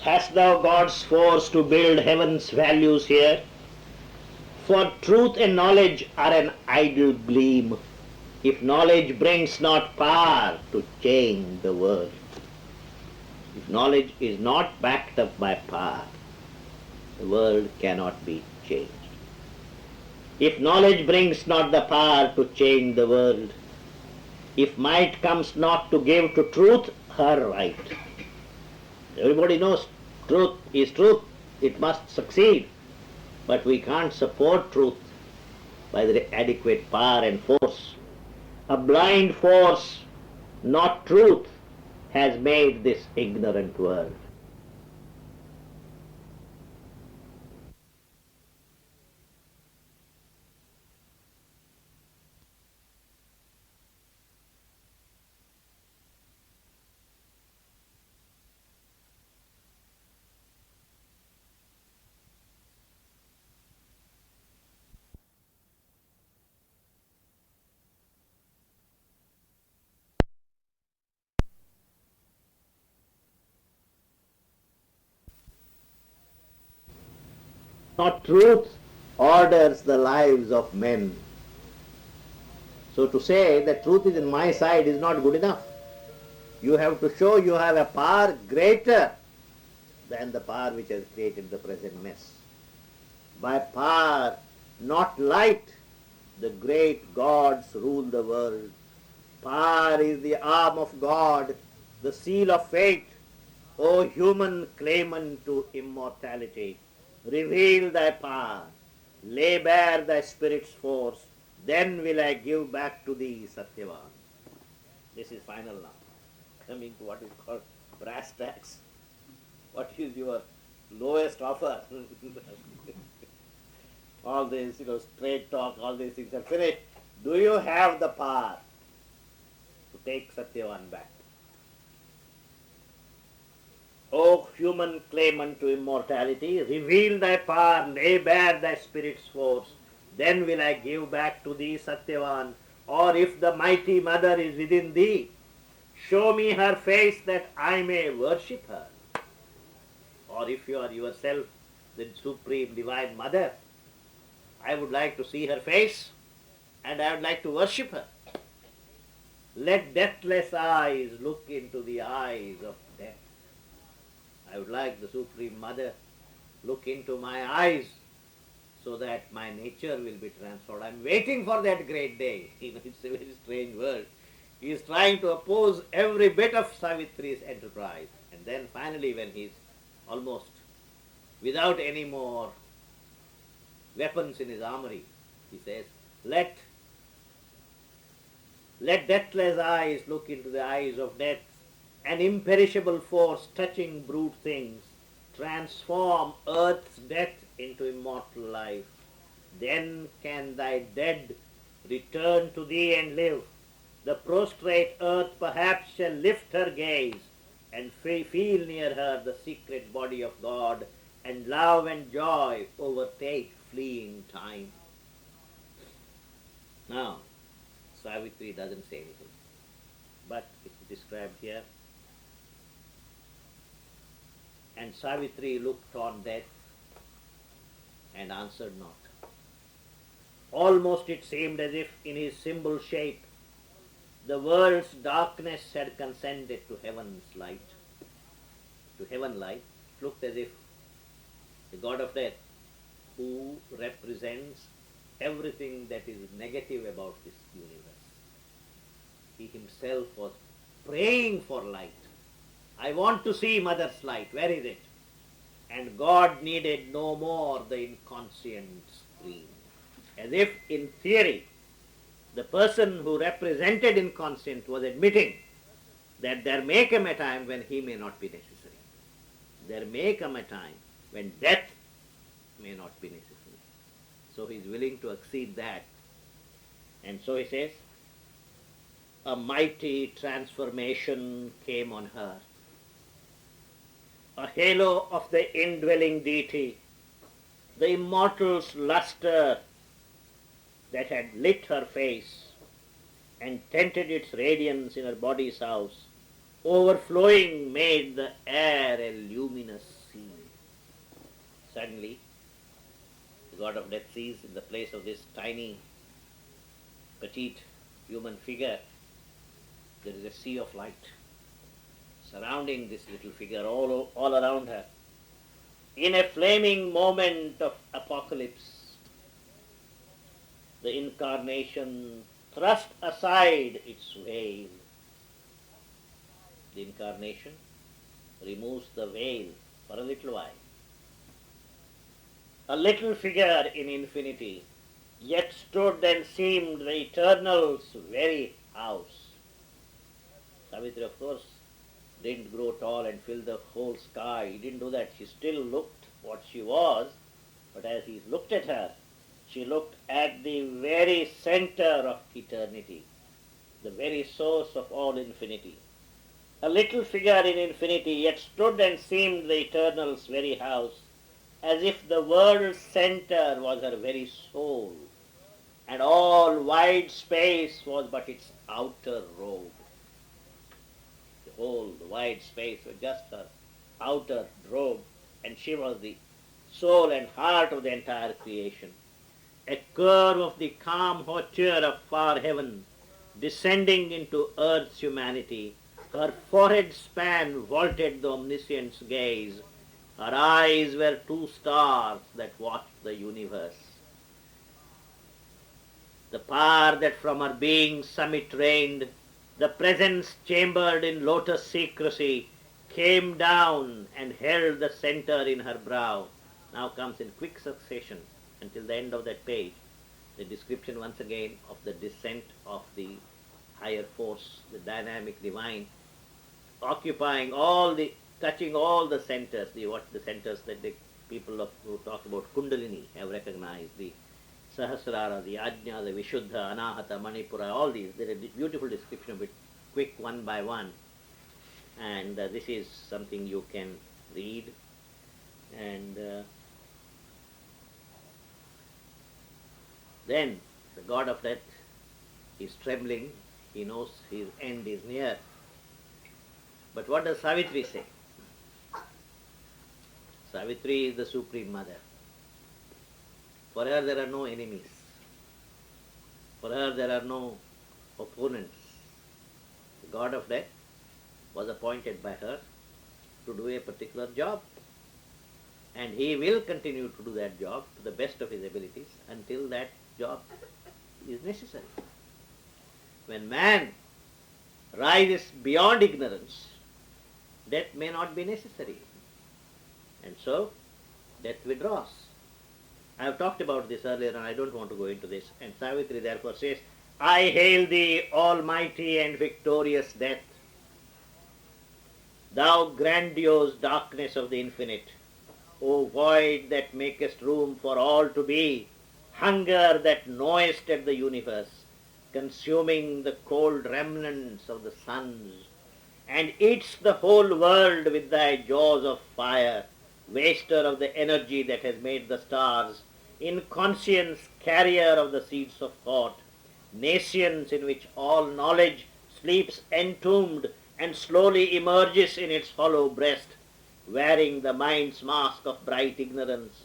Hast thou God's force to build heaven's values here? For truth and knowledge are an idle gleam, if knowledge brings not power to change the world. If knowledge is not backed up by power, the world cannot be changed. If knowledge brings not the power to change the world, if might comes not to give to truth her right. Everybody knows truth is truth, it must succeed, but we can't support truth by the adequate power and force. A blind force, not truth, has made this ignorant world. Not truth orders the lives of men. So to say that truth is in my side is not good enough. You have to show you have a power greater than the power which has created the present mess. By power, not light, the great gods rule the world. Power is the arm of God, the seal of fate. O human claimant to immortality, reveal thy power, lay bare thy spirit's force, then will I give back to thee, Satyavan. This is final now. Coming to what is called brass tacks. What is your lowest offer? All this, straight talk, all these things are finished. Do you have the power to take Satyavan back? O human claimant to immortality, reveal thy power, lay bare thy spirit's force, then will I give back to thee Satyavan. Or if the mighty mother is within thee, show me her face that I may worship her. Or if you are yourself the supreme divine mother, I would like to see her face and I would like to worship her. Let deathless eyes look into the eyes of death. I would like the Supreme Mother look into my eyes so that my nature will be transformed. I'm waiting for that great day. It's a very strange world. He is trying to oppose every bit of Savitri's enterprise. And then finally when he is almost without any more weapons in his armory, he says, let deathless eyes look into the eyes of death, an imperishable force touching brute things, transform earth's death into immortal life. Then can thy dead return to thee and live. The prostrate earth perhaps shall lift her gaze and feel near her the secret body of God, and love and joy overtake fleeing time. Now, Savitri doesn't say anything, but it's described here. And Savitri looked on death and answered not. Almost it seemed as if in his symbol shape the world's darkness had consented to heaven's light. To heaven light, it looked as if the god of death, who represents everything that is negative about this universe, he himself was praying for light. I want to see Mother's light. Where is it? And God needed no more the inconscient scream. As if in theory, the person who represented inconscient was admitting that there may come a time when he may not be necessary. There may come a time when death may not be necessary. So he is willing to accede that. And so he says, a mighty transformation came on her. A halo of the indwelling deity, the immortal's luster that had lit her face and tinted its radiance in her body's house, overflowing made the air a luminous sea. Suddenly, the god of death sees in the place of this tiny, petite human figure, there is a sea of light surrounding this little figure all around her. In a flaming moment of apocalypse, the incarnation thrust aside its veil. The incarnation removes the veil for a little while. A little figure in infinity, yet stood and seemed the eternal's very house. Savitri, of course, didn't grow tall and fill the whole sky. He didn't do that. She still looked what she was, but as he looked at her, she looked at the very center of eternity, the very source of all infinity. A little figure in infinity, yet stood and seemed the eternal's very house, as if the world's center was her very soul, and all wide space was but its outer robe. The whole wide space was just her outer robe, and she was the soul and heart of the entire creation. A curve of the calm hauteur of far heaven, descending into earth's humanity, her forehead span vaulted the omniscient's gaze. Her eyes were two stars that watched the universe. The power that from her being's summit reigned, the presence chambered in lotus secrecy, came down and held the center in her brow. Now comes in quick succession until the end of that page, the description once again of the descent of the higher force, the dynamic divine, occupying all the, touching all the centers, the centers that the people who talk about Kundalini have recognized, the Sahasrara, the Ajna, the Vishuddha, Anahata, Manipura, all these. There is a beautiful description of it, quick one by one. And this is something you can read. And then the god of death is trembling. He knows his end is near. But what does Savitri say? Savitri is the Supreme Mother. For her there are no enemies. For her there are no opponents. The god of death was appointed by her to do a particular job. And he will continue to do that job to the best of his abilities until that job is necessary. When man rises beyond ignorance, death may not be necessary. And so, death withdraws. I have talked about this earlier and I don't want to go into this. And Savitri therefore says, I hail thee, almighty and victorious death, thou grandiose darkness of the infinite, O void that makest room for all to be, hunger that gnawest at the universe, consuming the cold remnants of the suns, and eats the whole world with thy jaws of fire, waster of the energy that has made the stars, in conscience carrier of the seeds of thought, nations in which all knowledge sleeps entombed and slowly emerges in its hollow breast, wearing the mind's mask of bright ignorance.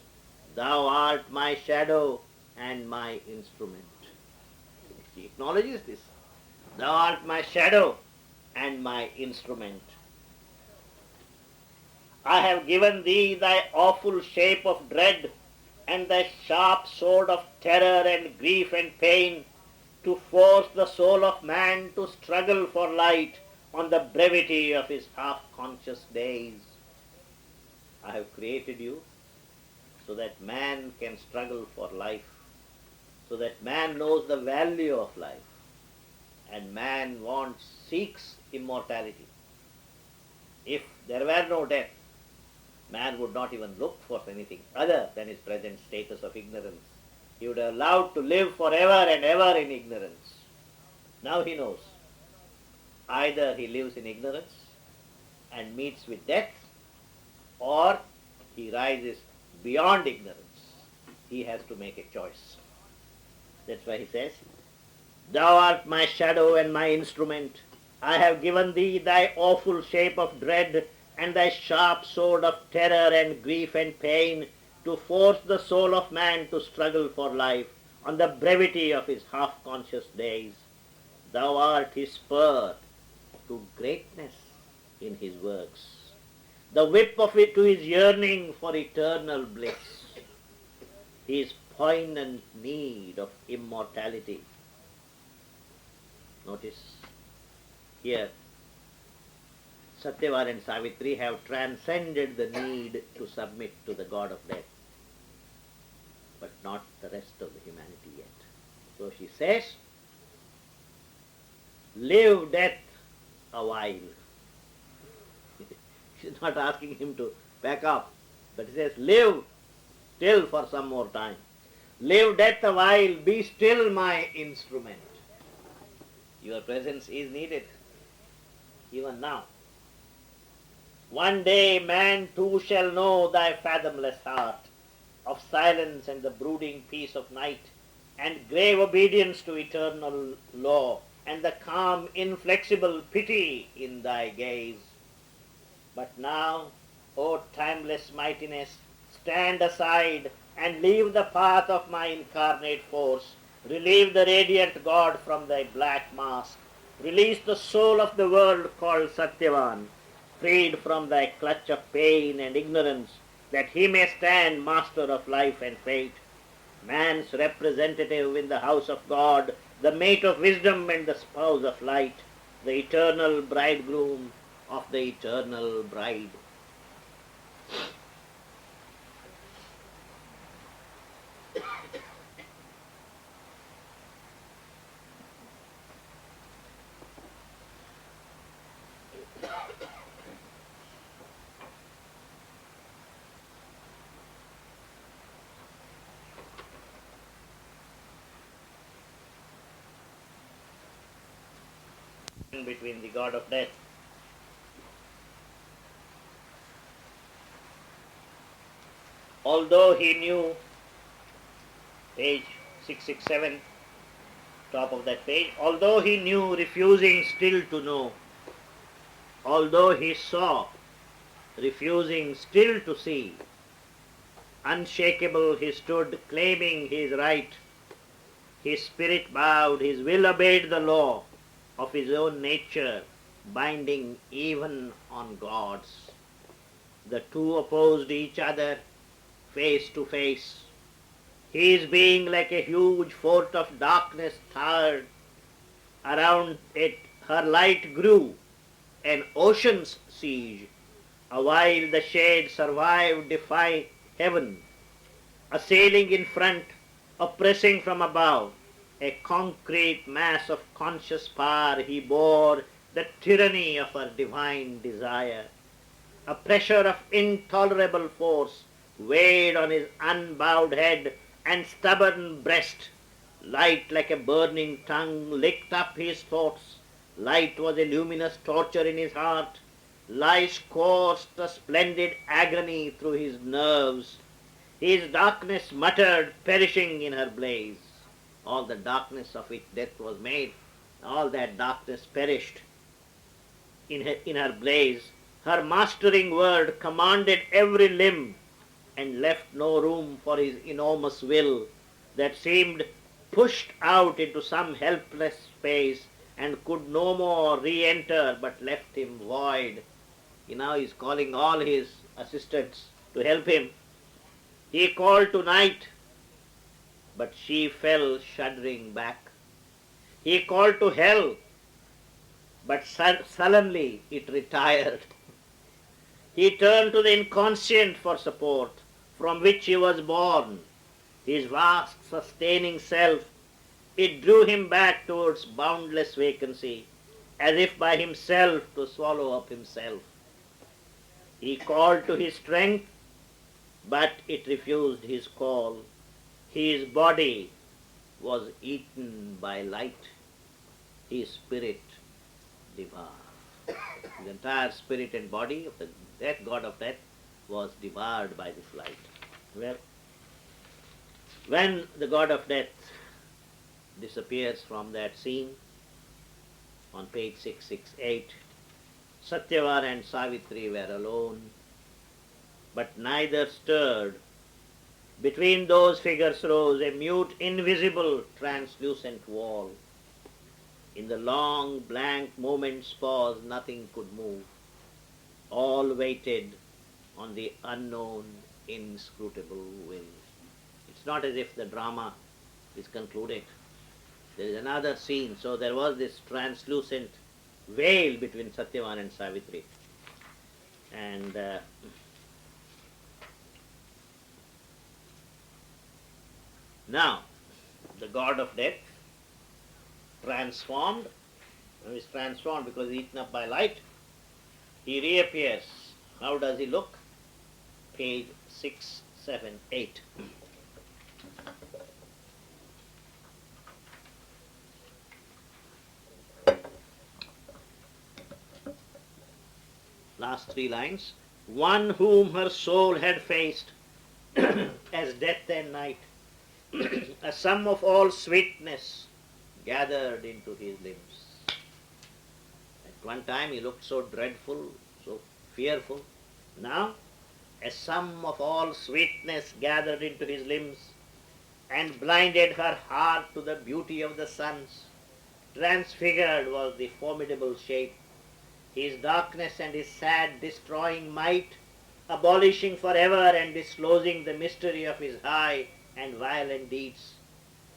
Thou art my shadow and my instrument. He acknowledges this. Thou art my shadow and my instrument. I have given thee thy awful shape of dread and thy sharp sword of terror and grief and pain, to force the soul of man to struggle for light on the brevity of his half-conscious days. I have created you so that man can struggle for life, so that man knows the value of life, and man seeks immortality. If there were no death, man would not even look for anything other than his present status of ignorance. He would have allowed to live forever and ever in ignorance. Now he knows. Either he lives in ignorance and meets with death, or he rises beyond ignorance. He has to make a choice. That's why he says, Thou art my shadow and my instrument. I have given thee thy awful shape of dread, and thy sharp sword of terror and grief and pain, to force the soul of man to struggle for life on the brevity of his half-conscious days. Thou art his spur to greatness in his works, the whip of it to his yearning for eternal bliss, his poignant need of immortality. Notice here, Satyavan and Savitri have transcended the need to submit to the god of death, but not the rest of the humanity yet. So she says, live death a while. She's not asking him to back up, but she says, live still for some more time. Live death a while, be still my instrument. Your presence is needed, even now. One day man too shall know thy fathomless heart of silence and the brooding peace of night, and grave obedience to eternal law, and the calm inflexible pity in thy gaze. But now, O timeless mightiness, stand aside and leave the path of my incarnate force. Relieve the radiant God from thy black mask. Release the soul of the world called Satyavan, freed from thy clutch of pain and ignorance, that he may stand master of life and fate, man's representative in the house of God, the mate of wisdom and the spouse of light, the eternal bridegroom of the eternal bride. Between the god of death. Although he knew, page 667, top of that page, although he knew, refusing still to know, although he saw, refusing still to see, unshakable he stood, claiming his right. His spirit bowed, his will obeyed the law of his own nature, binding even on gods. The two opposed each other face to face. His being like a huge fort of darkness towered. Around it her light grew, an ocean's siege. A while the shade survived, defying heaven, assailing in front, oppressing from above. A concrete mass of conscious power, he bore the tyranny of her divine desire. A pressure of intolerable force weighed on his unbowed head and stubborn breast. Light like a burning tongue licked up his thoughts. Light was a luminous torture in his heart. Lies coursed a splendid agony through his nerves. His darkness muttered, perishing in her blaze. All the darkness of which death was made, all that darkness perished in her blaze. Her mastering word commanded every limb and left no room for his enormous will that seemed pushed out into some helpless space and could no more re-enter but left him void. He now is calling all his assistants to help him. He called to night, but she fell shuddering back. He called to hell, but sullenly it retired. He turned to the inconscient for support, from which he was born. His vast sustaining self, it drew him back towards boundless vacancy, as if by himself to swallow up himself. He called to his strength, but it refused his call. His body was eaten by light. His spirit devoured. The entire spirit and body of the death god of death was devoured by this light. Well, when the god of death disappears from that scene, on page 668. Satyavan and Savitri were alone, but neither stirred. Between those figures rose a mute, invisible, translucent wall. In the long, blank moment's pause, nothing could move. All waited on the unknown, inscrutable will. It's not as if the drama is concluded. There is another scene. So there was this translucent veil between Satyavan and Savitri. And now, the god of death, transformed, is transformed because he is eaten up by light. He reappears. How does he look? Page 678. Last three lines. One whom her soul had faced as death and night, a sum of all sweetness gathered into his limbs. At one time he looked so dreadful, so fearful. Now, a sum of all sweetness gathered into his limbs and blinded her heart to the beauty of the suns. Transfigured was the formidable shape. His darkness and his sad destroying might, abolishing forever and disclosing the mystery of his high and violent deeds.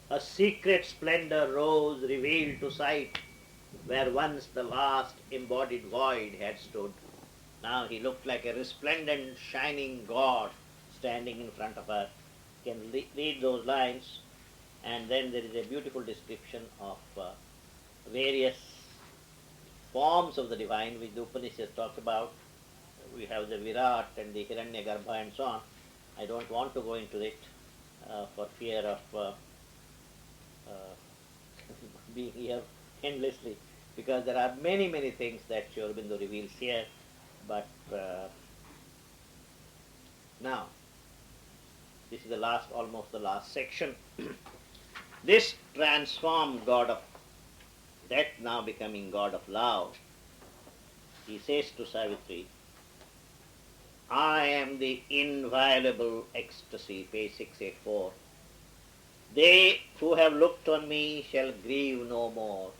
A secret splendor rose revealed to sight, where once the last embodied void had stood. Now he looked like a resplendent, shining God standing in front of her. You can read those lines, and then there is a beautiful description of various forms of the divine which the Upanishads talk about. We have the Virat and the Hiranyagarbha and so on. I don't want to go into it for fear of being here endlessly, because there are many, many things that Sri Aurobindo reveals here. But now, this is the last, almost the last section. This transformed God of death, now becoming God of love, he says to Savitri, I am the inviolable ecstasy, page 684. They who have looked on me shall grieve no more.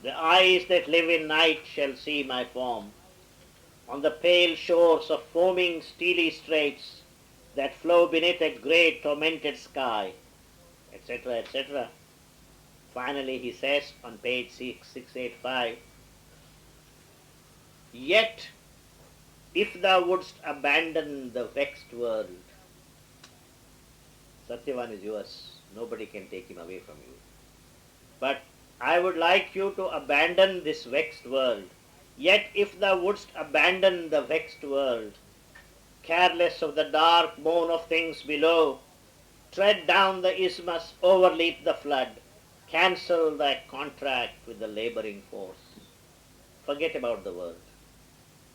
The eyes that live in night shall see my form. On the pale shores of foaming steely straits that flow beneath a great tormented sky, etc., etc. Finally he says on page 685, yet if thou wouldst abandon the vexed world, Satyavan is yours, nobody can take him away from you. But I would like you to abandon this vexed world. Yet if thou wouldst abandon the vexed world, careless of the dark moan of things below, tread down the isthmus, overleap the flood, cancel thy contract with the laboring force. Forget about the world.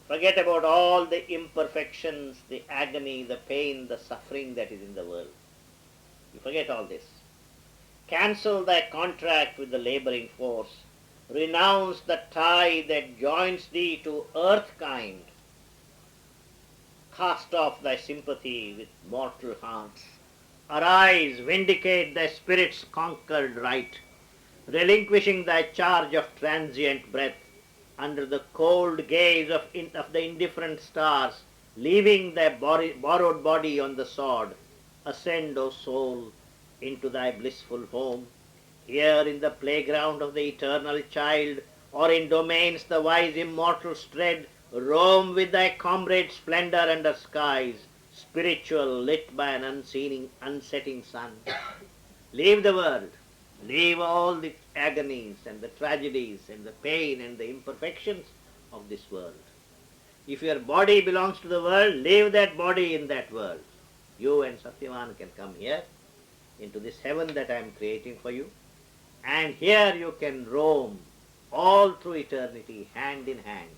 Forget about all the imperfections, the agony, the pain, the suffering that is in the world. You forget all this. Cancel thy contract with the laboring force. Renounce the tie that joins thee to earth-kind. Cast off thy sympathy with mortal hearts. Arise, vindicate thy spirit's conquered right, relinquishing thy charge of transient breath under the cold gaze of the indifferent stars, leaving thy borrowed body on the sod. Ascend, O soul, into thy blissful home, here in the playground of the eternal child, or in domains the wise immortals tread, roam with thy comrade splendor under skies, spiritual, lit by an unsetting sun. Leave the world, leave all the agonies and the tragedies and the pain and the imperfections of this world. If your body belongs to the world, leave that body in that world. You and Satyavan can come here, into this heaven that I am creating for you, and here you can roam all through eternity, hand in hand.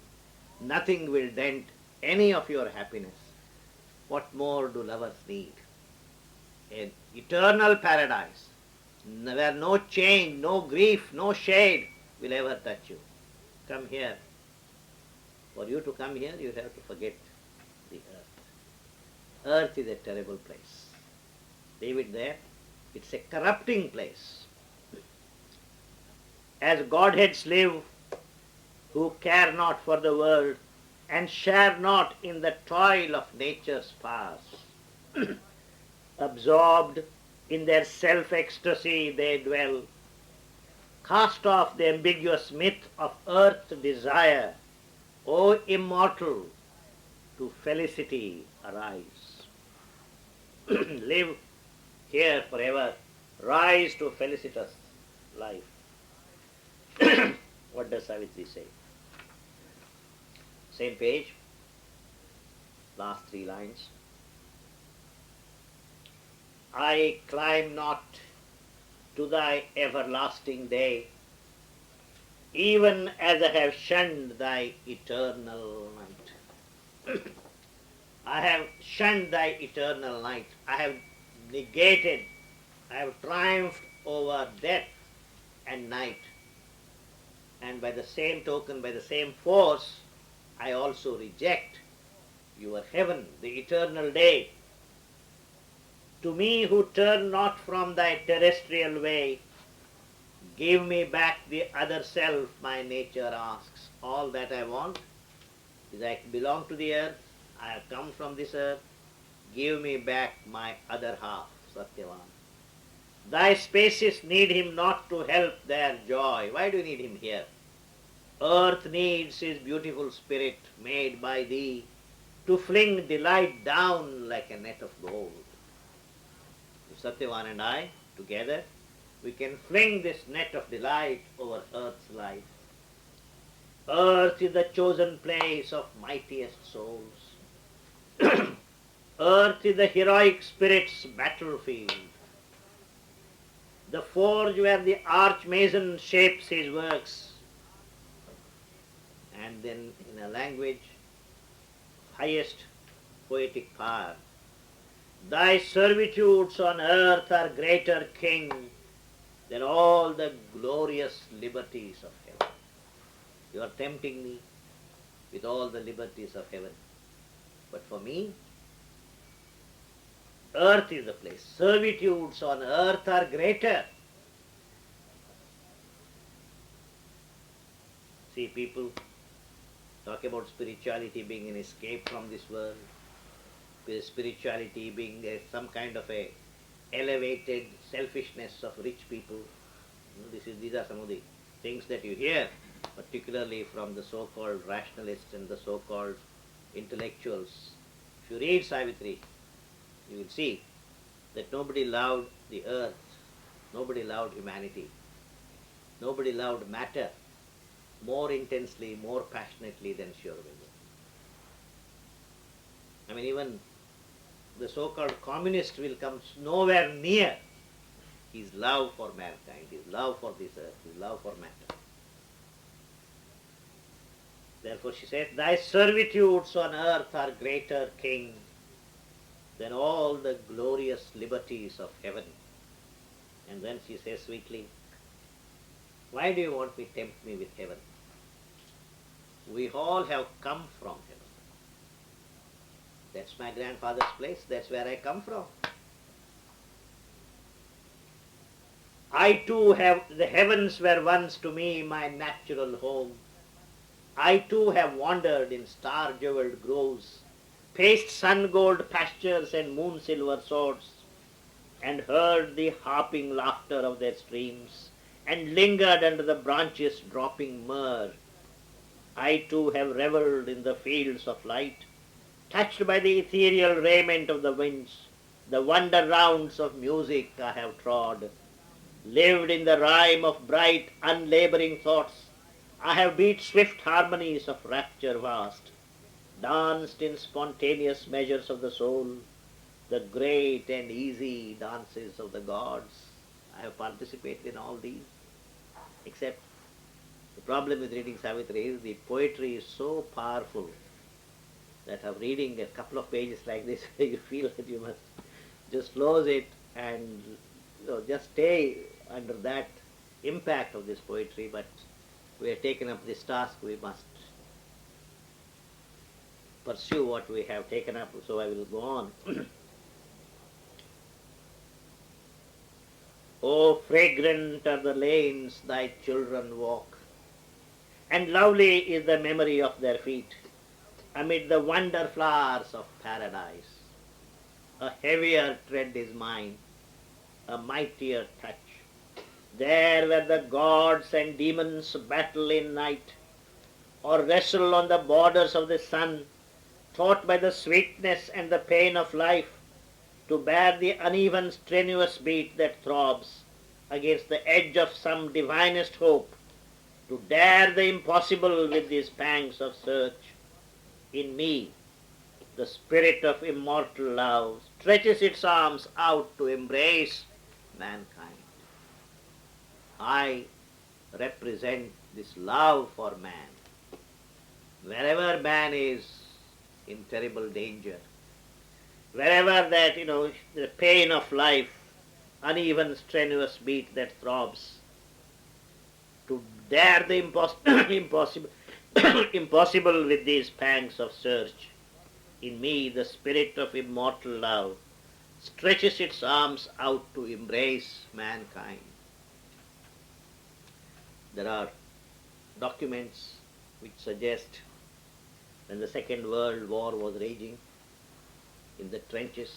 Nothing will dent any of your happiness. What more do lovers need? An eternal paradise, where no change, no grief, no shade, will ever touch you. Come here. For you to come here, you have to forget the earth. Earth is a terrible place. Leave it there. It's a corrupting place. As Godheads live, who care not for the world, and share not in the toil of nature's paths. Absorbed in their self-ecstasy they dwell. Cast off the ambiguous myth of earth's desire. O immortal, to felicity arise. Live here forever. Rise to felicitous life. What does Savitri say? Same page, last 3 lines. I climb not to thy everlasting day, even as I have shunned thy eternal night. I have shunned thy eternal night. I have negated, I have triumphed over death and night. And by the same token, by the same force, I also reject your heaven, the eternal day. To me who turn not from thy terrestrial way, give me back the other self, my nature asks. All that I want is I belong to the earth, I have come from this earth, give me back my other half, Satyavan. Thy spaces need him not to help their joy. Why do you need him here? Earth needs his beautiful spirit made by thee to fling delight down like a net of gold. If Satyavan and I, together, we can fling this net of delight over earth's life. Earth is the chosen place of mightiest souls. Earth is the heroic spirit's battlefield. The forge where the arch-mason shapes his works. And then in a language of highest poetic power, thy servitudes on earth are greater, King, than all the glorious liberties of heaven. You are tempting me with all the liberties of heaven. But for me, earth is the place. Servitudes on earth are greater. See, people talk about spirituality being an escape from this world, spirituality being some kind of a elevated selfishness of rich people. These are some of the things that you hear, particularly from the so-called rationalists and the so-called intellectuals. If you read Savitri, you will see that nobody loved the earth, nobody loved humanity, nobody loved matter more intensely, more passionately than Sri Aurobindo. I mean, even the so-called communist will come nowhere near his love for mankind, his love for this earth, his love for matter. Therefore she says, thy servitudes on earth are greater, King, than all the glorious liberties of heaven. And then she says sweetly, why do you want to tempt me with heaven? We all have come from heaven. That's my grandfather's place. That's where I come from. I too have, the heavens were once to me my natural home. I too have wandered in star-jeweled groves, paced sun-gold pastures and moon-silver swords, and heard the harping laughter of their streams, and lingered under the branches dropping myrrh. I too have revelled in the fields of light, touched by the ethereal raiment of the winds. The wonder rounds of music I have trod, lived in the rhyme of bright, unlabouring thoughts. I have beat swift harmonies of rapture vast, danced in spontaneous measures of the soul, the great and easy dances of the gods. I have participated in all these, except the problem with reading Savitri is the poetry is so powerful that of reading a couple of pages like this, you feel that you must just close it and just stay under that impact of this poetry. But We have taken up this task, we must pursue what we have taken up, so I will go on. O fragrant are the lanes thy children walk, and lovely is the memory of their feet, amid the wonder flowers of paradise. A heavier tread is mine, a mightier touch. There where the gods and demons battle in night, or wrestle on the borders of the sun, taught by the sweetness and the pain of life, to bear the uneven strenuous beat that throbs against the edge of some divinest hope, to dare the impossible with these pangs of search. In me, the spirit of immortal love stretches its arms out to embrace mankind. I represent this love for man. Wherever man is in terrible danger, wherever that, the pain of life, uneven, strenuous beat that throbs, to dare the impossible, impossible with these pangs of search. In me, the spirit of immortal love stretches its arms out to embrace mankind. There are documents which suggest when the Second World War was raging in the trenches,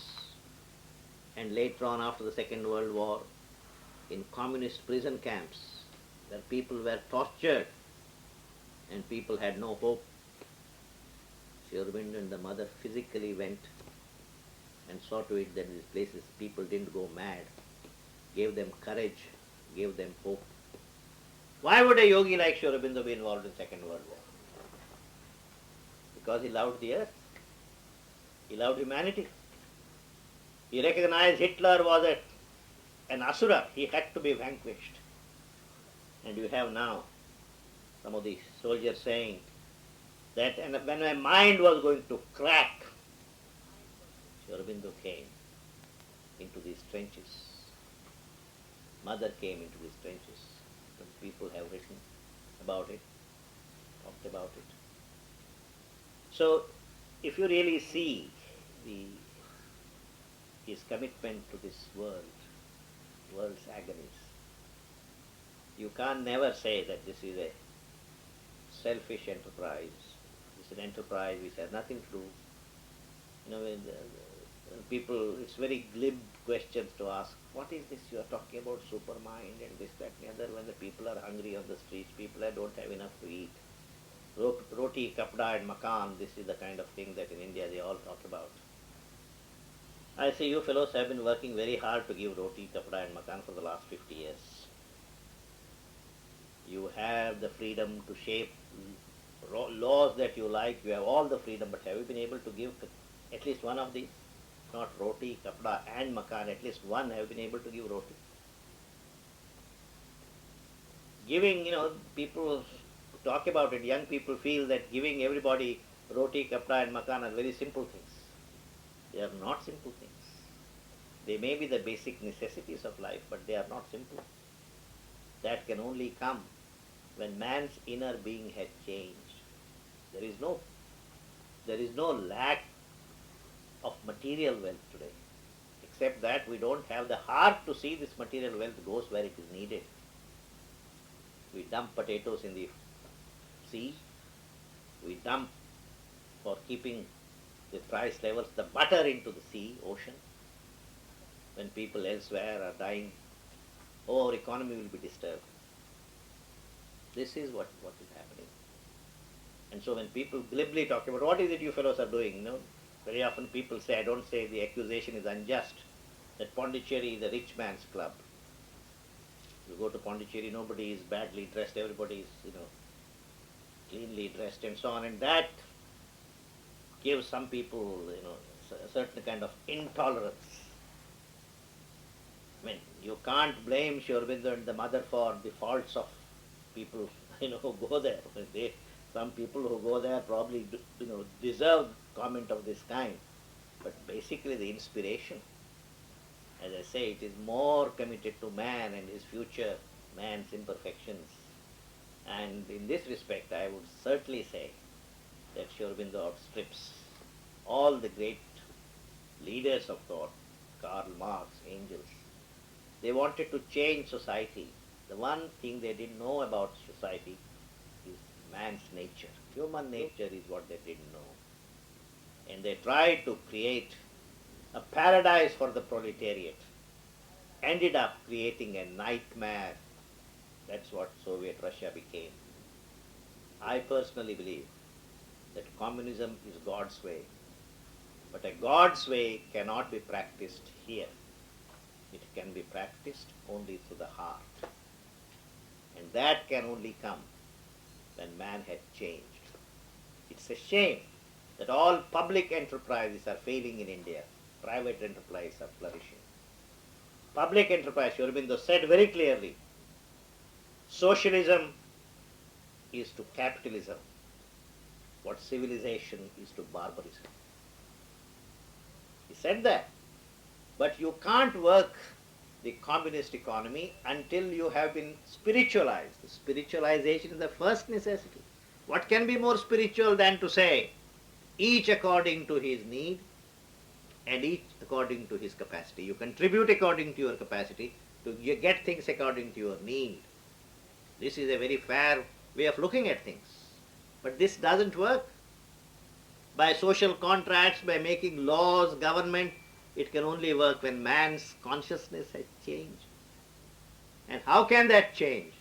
and later on after the Second World War in communist prison camps where people were tortured and people had no hope. Sri Aurobindo and the mother physically went and saw to it that these places people didn't go mad, gave them courage, gave them hope. Why would a yogi like Sri Aurobindo be involved in Second World War? Because he loved the earth. He loved humanity. He recognized Hitler was an asura. He had to be vanquished. And you have now some of the soldiers saying that when my mind was going to crack, Sri Aurobindo came into these trenches. Mother came into these trenches. Some people have written about it, talked about it. So, if you really see his commitment to this world's agonies, you can't never say that this is a selfish enterprise. It's an enterprise which has nothing to do. People, it's very glib questions to ask. What is this you are talking about, supermind and this, that, and the other, when the people are hungry on the streets, people don't have enough to eat. Roti, kapda and makan, this is the kind of thing that in India they all talk about. I say you fellows have been working very hard to give roti, kapda and makan for the last 50 years. You have the freedom to shape laws that you like, you have all the freedom, but have you been able to give at least one of these? Not roti, kapda and makan, at least one have been able to give roti. Giving, people talk about it, young people feel that giving everybody roti, kapda and makan are very simple things. They are not simple things. They may be the basic necessities of life, but they are not simple. That can only come when man's inner being has changed. There is no lack of material wealth today, except that we don't have the heart to see this material wealth goes where it is needed. We dump potatoes in the sea. We dump, for keeping the price levels, the butter into the sea, ocean. When people elsewhere are dying, our economy will be disturbed. This is what is happening. And so when people glibly talk about what is it you fellows are doing, very often people say, I don't say the accusation is unjust, that Pondicherry is a rich man's club. You go to Pondicherry, nobody is badly dressed, everybody is, cleanly dressed and so on, and that gives some people, a certain kind of intolerance. I mean, you can't blame Sri Aurobindo and the mother for the faults of people, who go there. Some people who go there probably, deserve comment of this kind. But basically the inspiration, as I say, it is more committed to man and his future, man's imperfections. And in this respect, I would certainly say that Sri Aurobindo outstrips all the great leaders of thought, Karl Marx, angels. They wanted to change society. The one thing they didn't know about society is man's nature. Human nature is what they didn't know. And they tried to create a paradise for the proletariat. Ended up creating a nightmare. That's what Soviet Russia became. I personally believe that communism is God's way. But a God's way cannot be practiced here. It can be practiced only through the heart. And that can only come when man had changed. It's a shame that all public enterprises are failing in India. Private enterprises are flourishing. Public enterprise, Sri Aurobindo said very clearly, socialism is to capitalism what civilization is to barbarism. He said that. But you can't work the communist economy until you have been spiritualized. Spiritualization is the first necessity. What can be more spiritual than to say, each according to his need and each according to his capacity. You contribute according to your capacity, you get things according to your need. This is a very fair way of looking at things. But this doesn't work. By social contracts, by making laws, government, it can only work when man's consciousness has changed. And how can that change?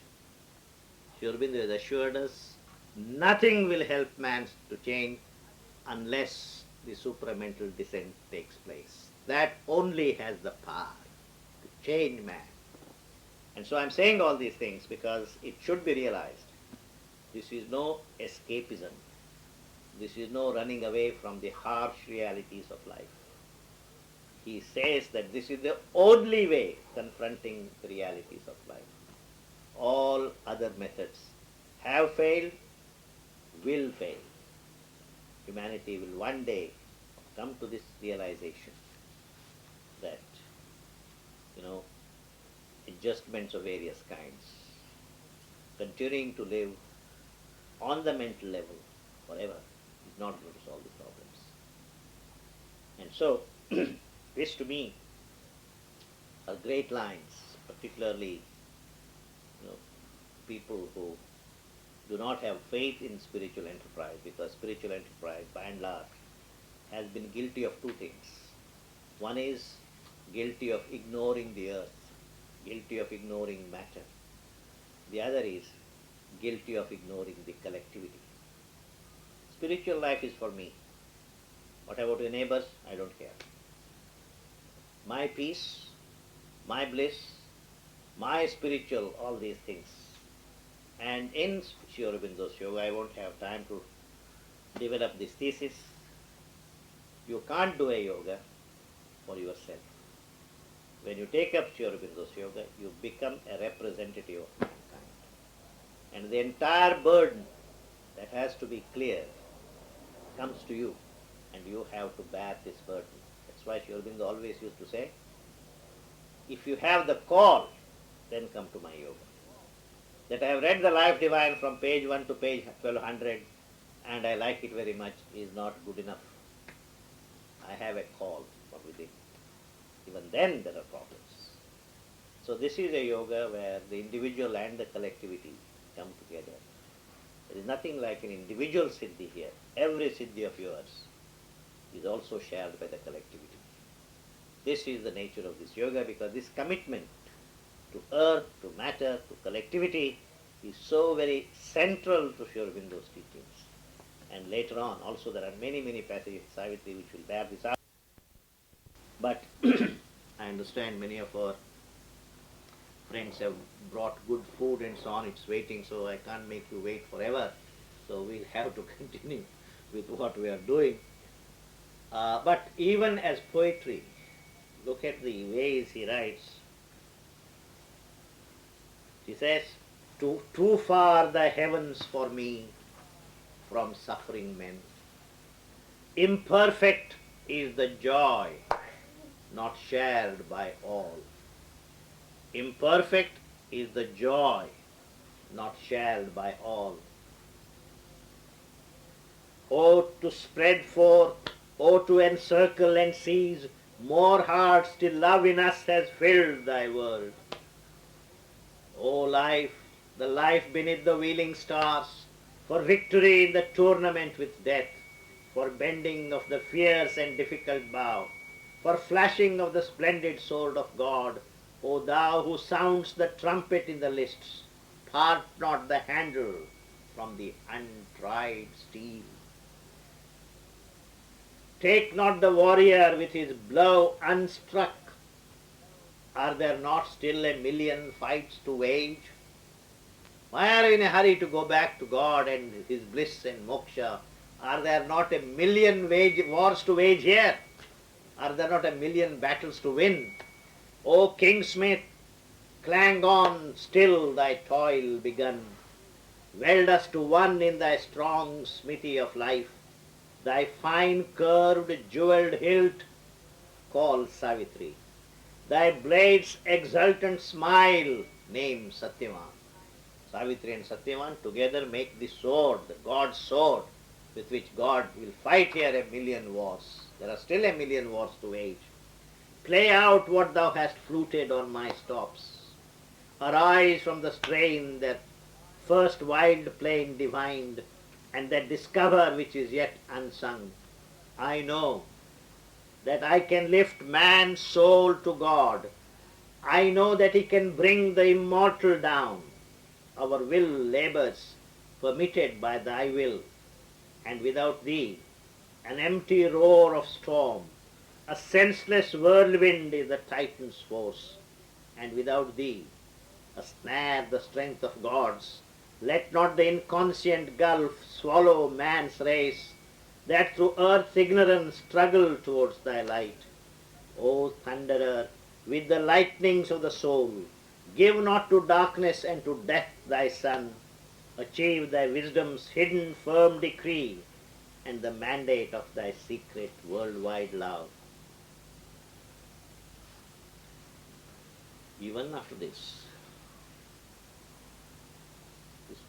Sri Aurobindo has assured us nothing will help man to change unless the supramental descent takes place. That only has the power to change man. And so I'm saying all these things because it should be realized. This is no escapism. This is no running away from the harsh realities of life. He says that this is the only way confronting the realities of life. All other methods have failed, will fail. Humanity will one day come to this realization that, adjustments of various kinds, continuing to live on the mental level forever is not going to solve the problems. And so, this to me are great lines, particularly people who do not have faith in spiritual enterprise, because spiritual enterprise, by and large, has been guilty of two things. One is guilty of ignoring the earth, guilty of ignoring matter. The other is guilty of ignoring the collectivity. Spiritual life is for me. What about your neighbors? I don't care. My peace, my bliss, my spiritual, all these things. And in Sri Aurobindo's yoga, I won't have time to develop this thesis. You can't do a yoga for yourself. When you take up Sri Aurobindo's yoga, you become a representative of mankind. And the entire burden that has to be cleared comes to you, and you have to bear this burden. That's why Sri Aurobindo always used to say, if you have the call, then come to my yoga. That I have read the Life Divine from page 1 to page 1200 and I like it very much is not good enough. I have a call from within. Even then there are problems. So this is a yoga where the individual and the collectivity come together. There is nothing like an individual siddhi here. Every siddhi of yours is also shared by the collectivity. This is the nature of this yoga, because this commitment to earth, to matter, to collectivity is so very central to Sri Aurobindo's teachings. And later on also there are many, many passages in Savitri which will bear this out. But I understand many of our friends have brought good food and so on, it's waiting, so I can't make you wait forever. So we'll have to continue with what we are doing. But even as poetry, look at the ways he writes. He says, too far the heavens for me from suffering men. Imperfect is the joy not shared by all. Imperfect is the joy not shared by all. O to spread forth, O to encircle and seize more hearts till love in us has filled thy world. O life, the life beneath the wheeling stars, for victory in the tournament with death, for bending of the fierce and difficult bow, for flashing of the splendid sword of God, O thou who sounds the trumpet in the lists, part not the handle from the untried steel. Take not the warrior with his blow unstruck. Are there not still a million fights to wage? Why are we in a hurry to go back to God and His bliss and moksha? Are there not a million wars to wage here? Are there not a million battles to win? O Kingsmith, clang on still thy toil begun. Weld us to one in thy strong smithy of life. Thy fine curved jewelled hilt call Savitri. Thy blade's exultant smile name Satyavan. Savitri and Satyavan together make the sword, the God's sword, with which God will fight here a million wars. There are still a million wars to wage. Play out what thou hast fluted on my stops. Arise from the strain that first wild plain divined, and that discover which is yet unsung. I know that I can lift man's soul to God. I know that he can bring the immortal down. Our will labors, permitted by thy will, and without thee, an empty roar of storm, a senseless whirlwind is the Titan's force, and without thee, a snare the strength of gods. Let not the inconscient gulf swallow man's race, that through earth's ignorance struggle towards thy light. O Thunderer, with the lightnings of the soul, give not to darkness and to death thy son. Achieve thy wisdom's hidden firm decree and the mandate of thy secret worldwide love. Even after this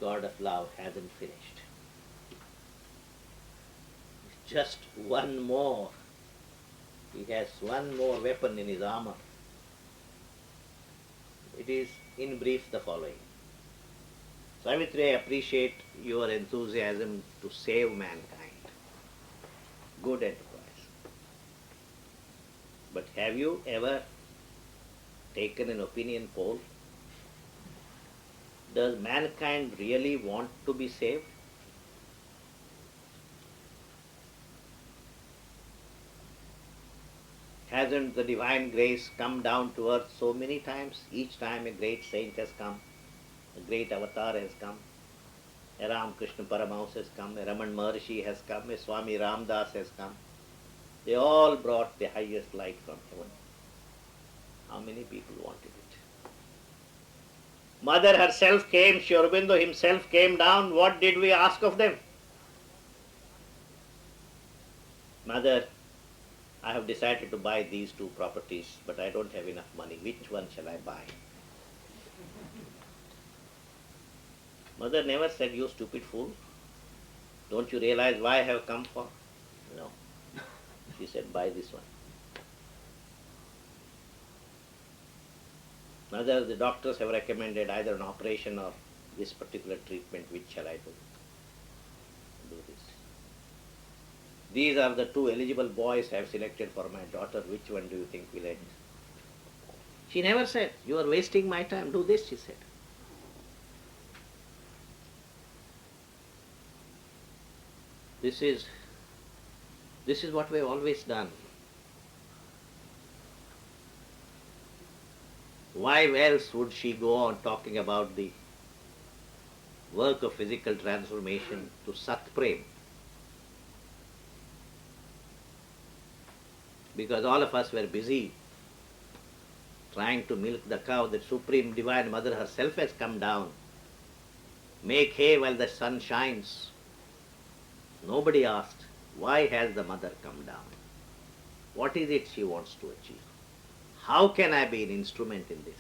God of love hasn't finished. Just one more. He has one more weapon in his armor. It is in brief the following. Savitri, I appreciate your enthusiasm to save mankind. Good enterprise. But have you ever taken an opinion poll? Does mankind really want to be saved? Hasn't the divine grace come down to earth so many times? Each time a great saint has come, a great avatar has come, a Ram Krishna Paramahamsa has come, a Raman Maharshi has come, a Swami Ramdas has come. They all brought the highest light from heaven. How many people wanted it? Mother herself came, Sri Aurobindo himself came down. What did we ask of them? Mother, I have decided to buy these two properties, but I don't have enough money. Which one shall I buy? Mother never said, you stupid fool. Don't you realize why I have come for? No. She said, buy this one. Mother, the doctors have recommended either an operation or this particular treatment. Which shall I do? Do this. These are the two eligible boys I have selected for my daughter. Which one do you think will end? She never said, you are wasting my time. Do this, she said. This is what we have always done. Why else would she go on talking about the work of physical transformation to Sat Prem? Because all of us were busy trying to milk the cow. The Supreme Divine Mother herself has come down. Make hay while the sun shines. Nobody asked, why has the Mother come down? What is it she wants to achieve? How can I be an instrument in this?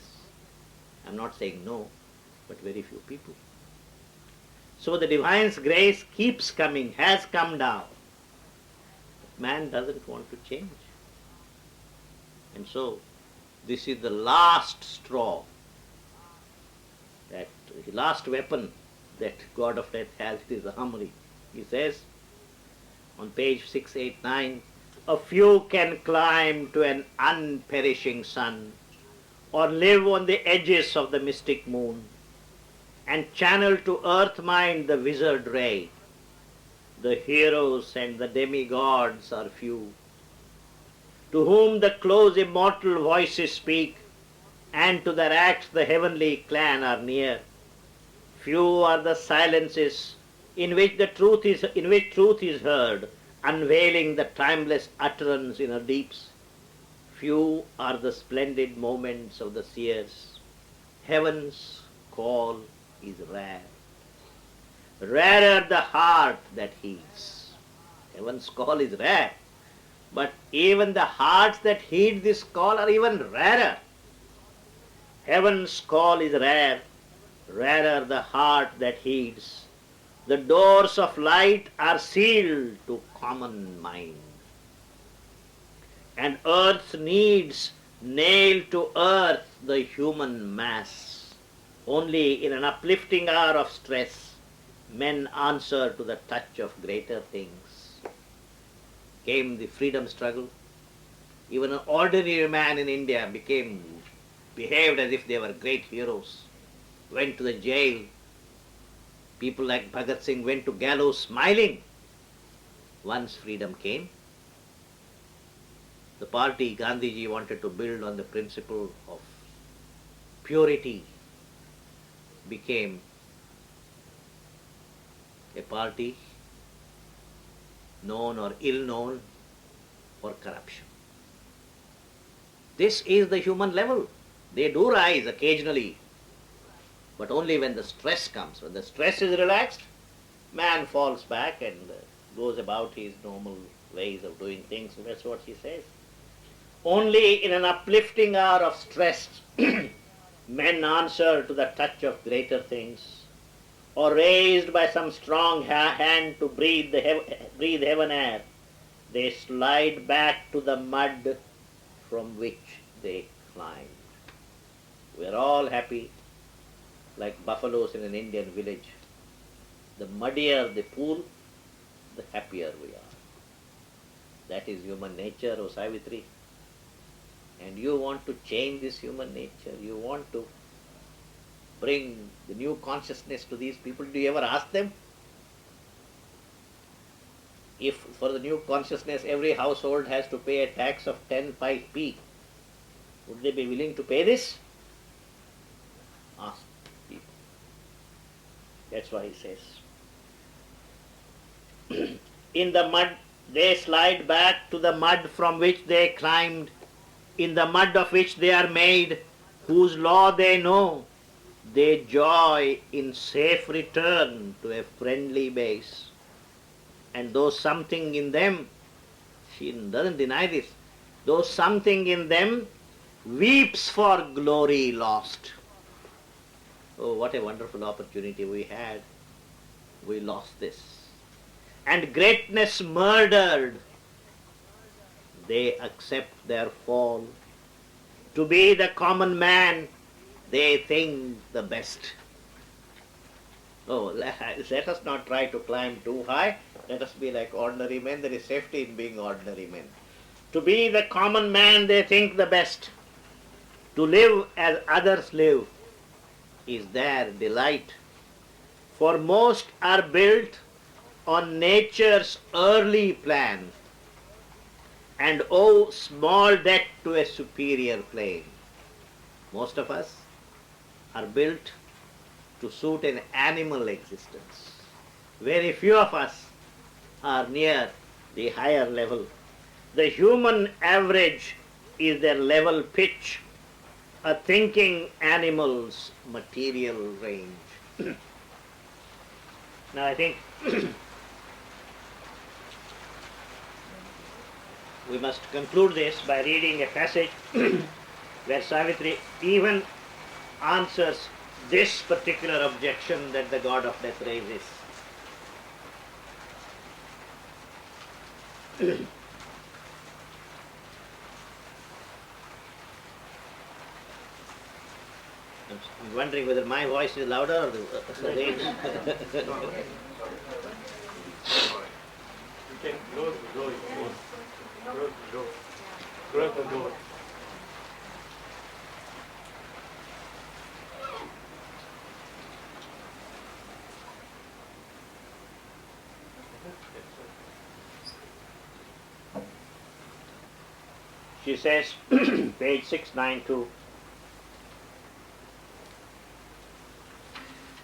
I'm not saying no, but very few people. So the divine's grace keeps coming, has come down. Man doesn't want to change. And so this is the last straw, that last weapon that God of death has in his armory. He says on page 689, a few can climb to an unperishing sun, or live on the edges of the mystic moon, and channel to earth mind the wizard ray. The heroes and the demigods are few, to whom the close immortal voices speak, and to their acts the heavenly clan are near. Few are the silences in which truth is heard, unveiling the timeless utterance in her deeps. Few are the splendid moments of the seers. Heaven's call is rare. Rarer the heart that heeds. Heaven's call is rare. But even the hearts that heed this call are even rarer. Heaven's call is rare. Rarer the heart that heeds. The doors of light are sealed to common mind. And earth's needs nail to earth the human mass. Only in an uplifting hour of stress, men answer to the touch of greater things. Came the freedom struggle. Even an ordinary man in India behaved as if they were great heroes. Went to the jail. People like Bhagat Singh went to gallows smiling. Once freedom came, the party Gandhiji wanted to build on the principle of purity became a party known or ill known for corruption. This is the human level. They do rise occasionally, but only when the stress comes. When the stress is relaxed, man falls back and goes about his normal ways of doing things. That's what he says. Only in an uplifting hour of stress, men answer to the touch of greater things, or raised by some strong hand to breathe heaven air, they slide back to the mud from which they climbed. We are all happy, like buffaloes in an Indian village. The muddier the pool, the happier we are. That is human nature, O Savitri. And you want to change this human nature. You want to bring the new consciousness to these people. Do you ever ask them? If for the new consciousness every household has to pay a tax of 10.5p, would they be willing to pay this? Ask people. That's why he says. In the mud, they slide back to the mud from which they climbed, in the mud of which they are made, whose law they know. They joy in safe return to a friendly base. And though something in them, she doesn't deny this, though something in them weeps for glory lost. Oh, what a wonderful opportunity we had. We lost this. And greatness murdered, they accept their fall. To be the common man, they think the best. Oh, let us not try to climb too high. Let us be like ordinary men. There is safety in being ordinary men. To be the common man, they think the best. To live as others live is their delight. For most are built on nature's early plan, and owe small debt to a superior plane. Most of us are built to suit an animal existence. Very few of us are near the higher level. The human average is their level pitch, a thinking animal's material range. Now I think we must conclude this by reading a passage where Savitri even answers this particular objection that the god of death raises. I'm wondering whether my voice is louder or the range. You can close the door if you want. Close the door. Close the door. She says, page 692,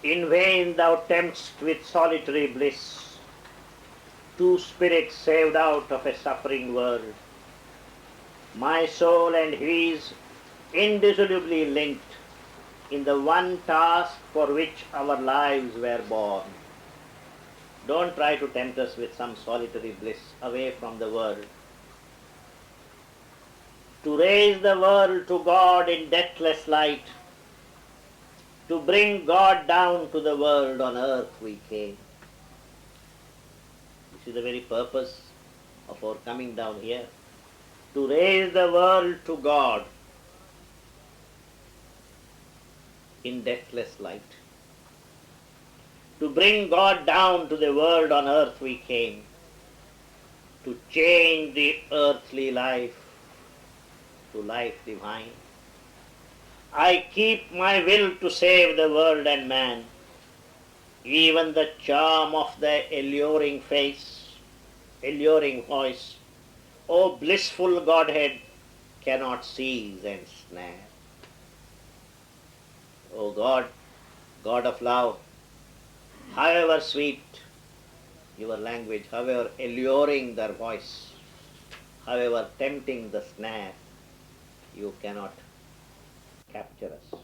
in vain thou tempt'st with solitary bliss two spirits saved out of a suffering world. My soul and his indissolubly linked in the one task for which our lives were born. Don't try to tempt us with some solitary bliss away from the world. To raise the world to God in deathless light, to bring God down to the world on earth we came. This is the very purpose of our coming down here. To raise the world to God in deathless light. To bring God down to the world on earth we came. To change the earthly life to life divine. I keep my will to save the world and man. Even the charm of the alluring face, alluring voice, O blissful Godhead, cannot seize and snare. O God, God of love, however sweet your language, however alluring their voice, however tempting the snare, you cannot capture us.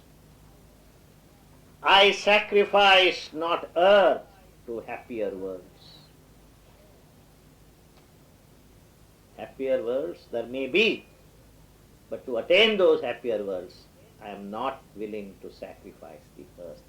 I sacrifice not earth to happier worlds. Happier worlds there may be, but to attain those happier worlds, I am not willing to sacrifice the earth.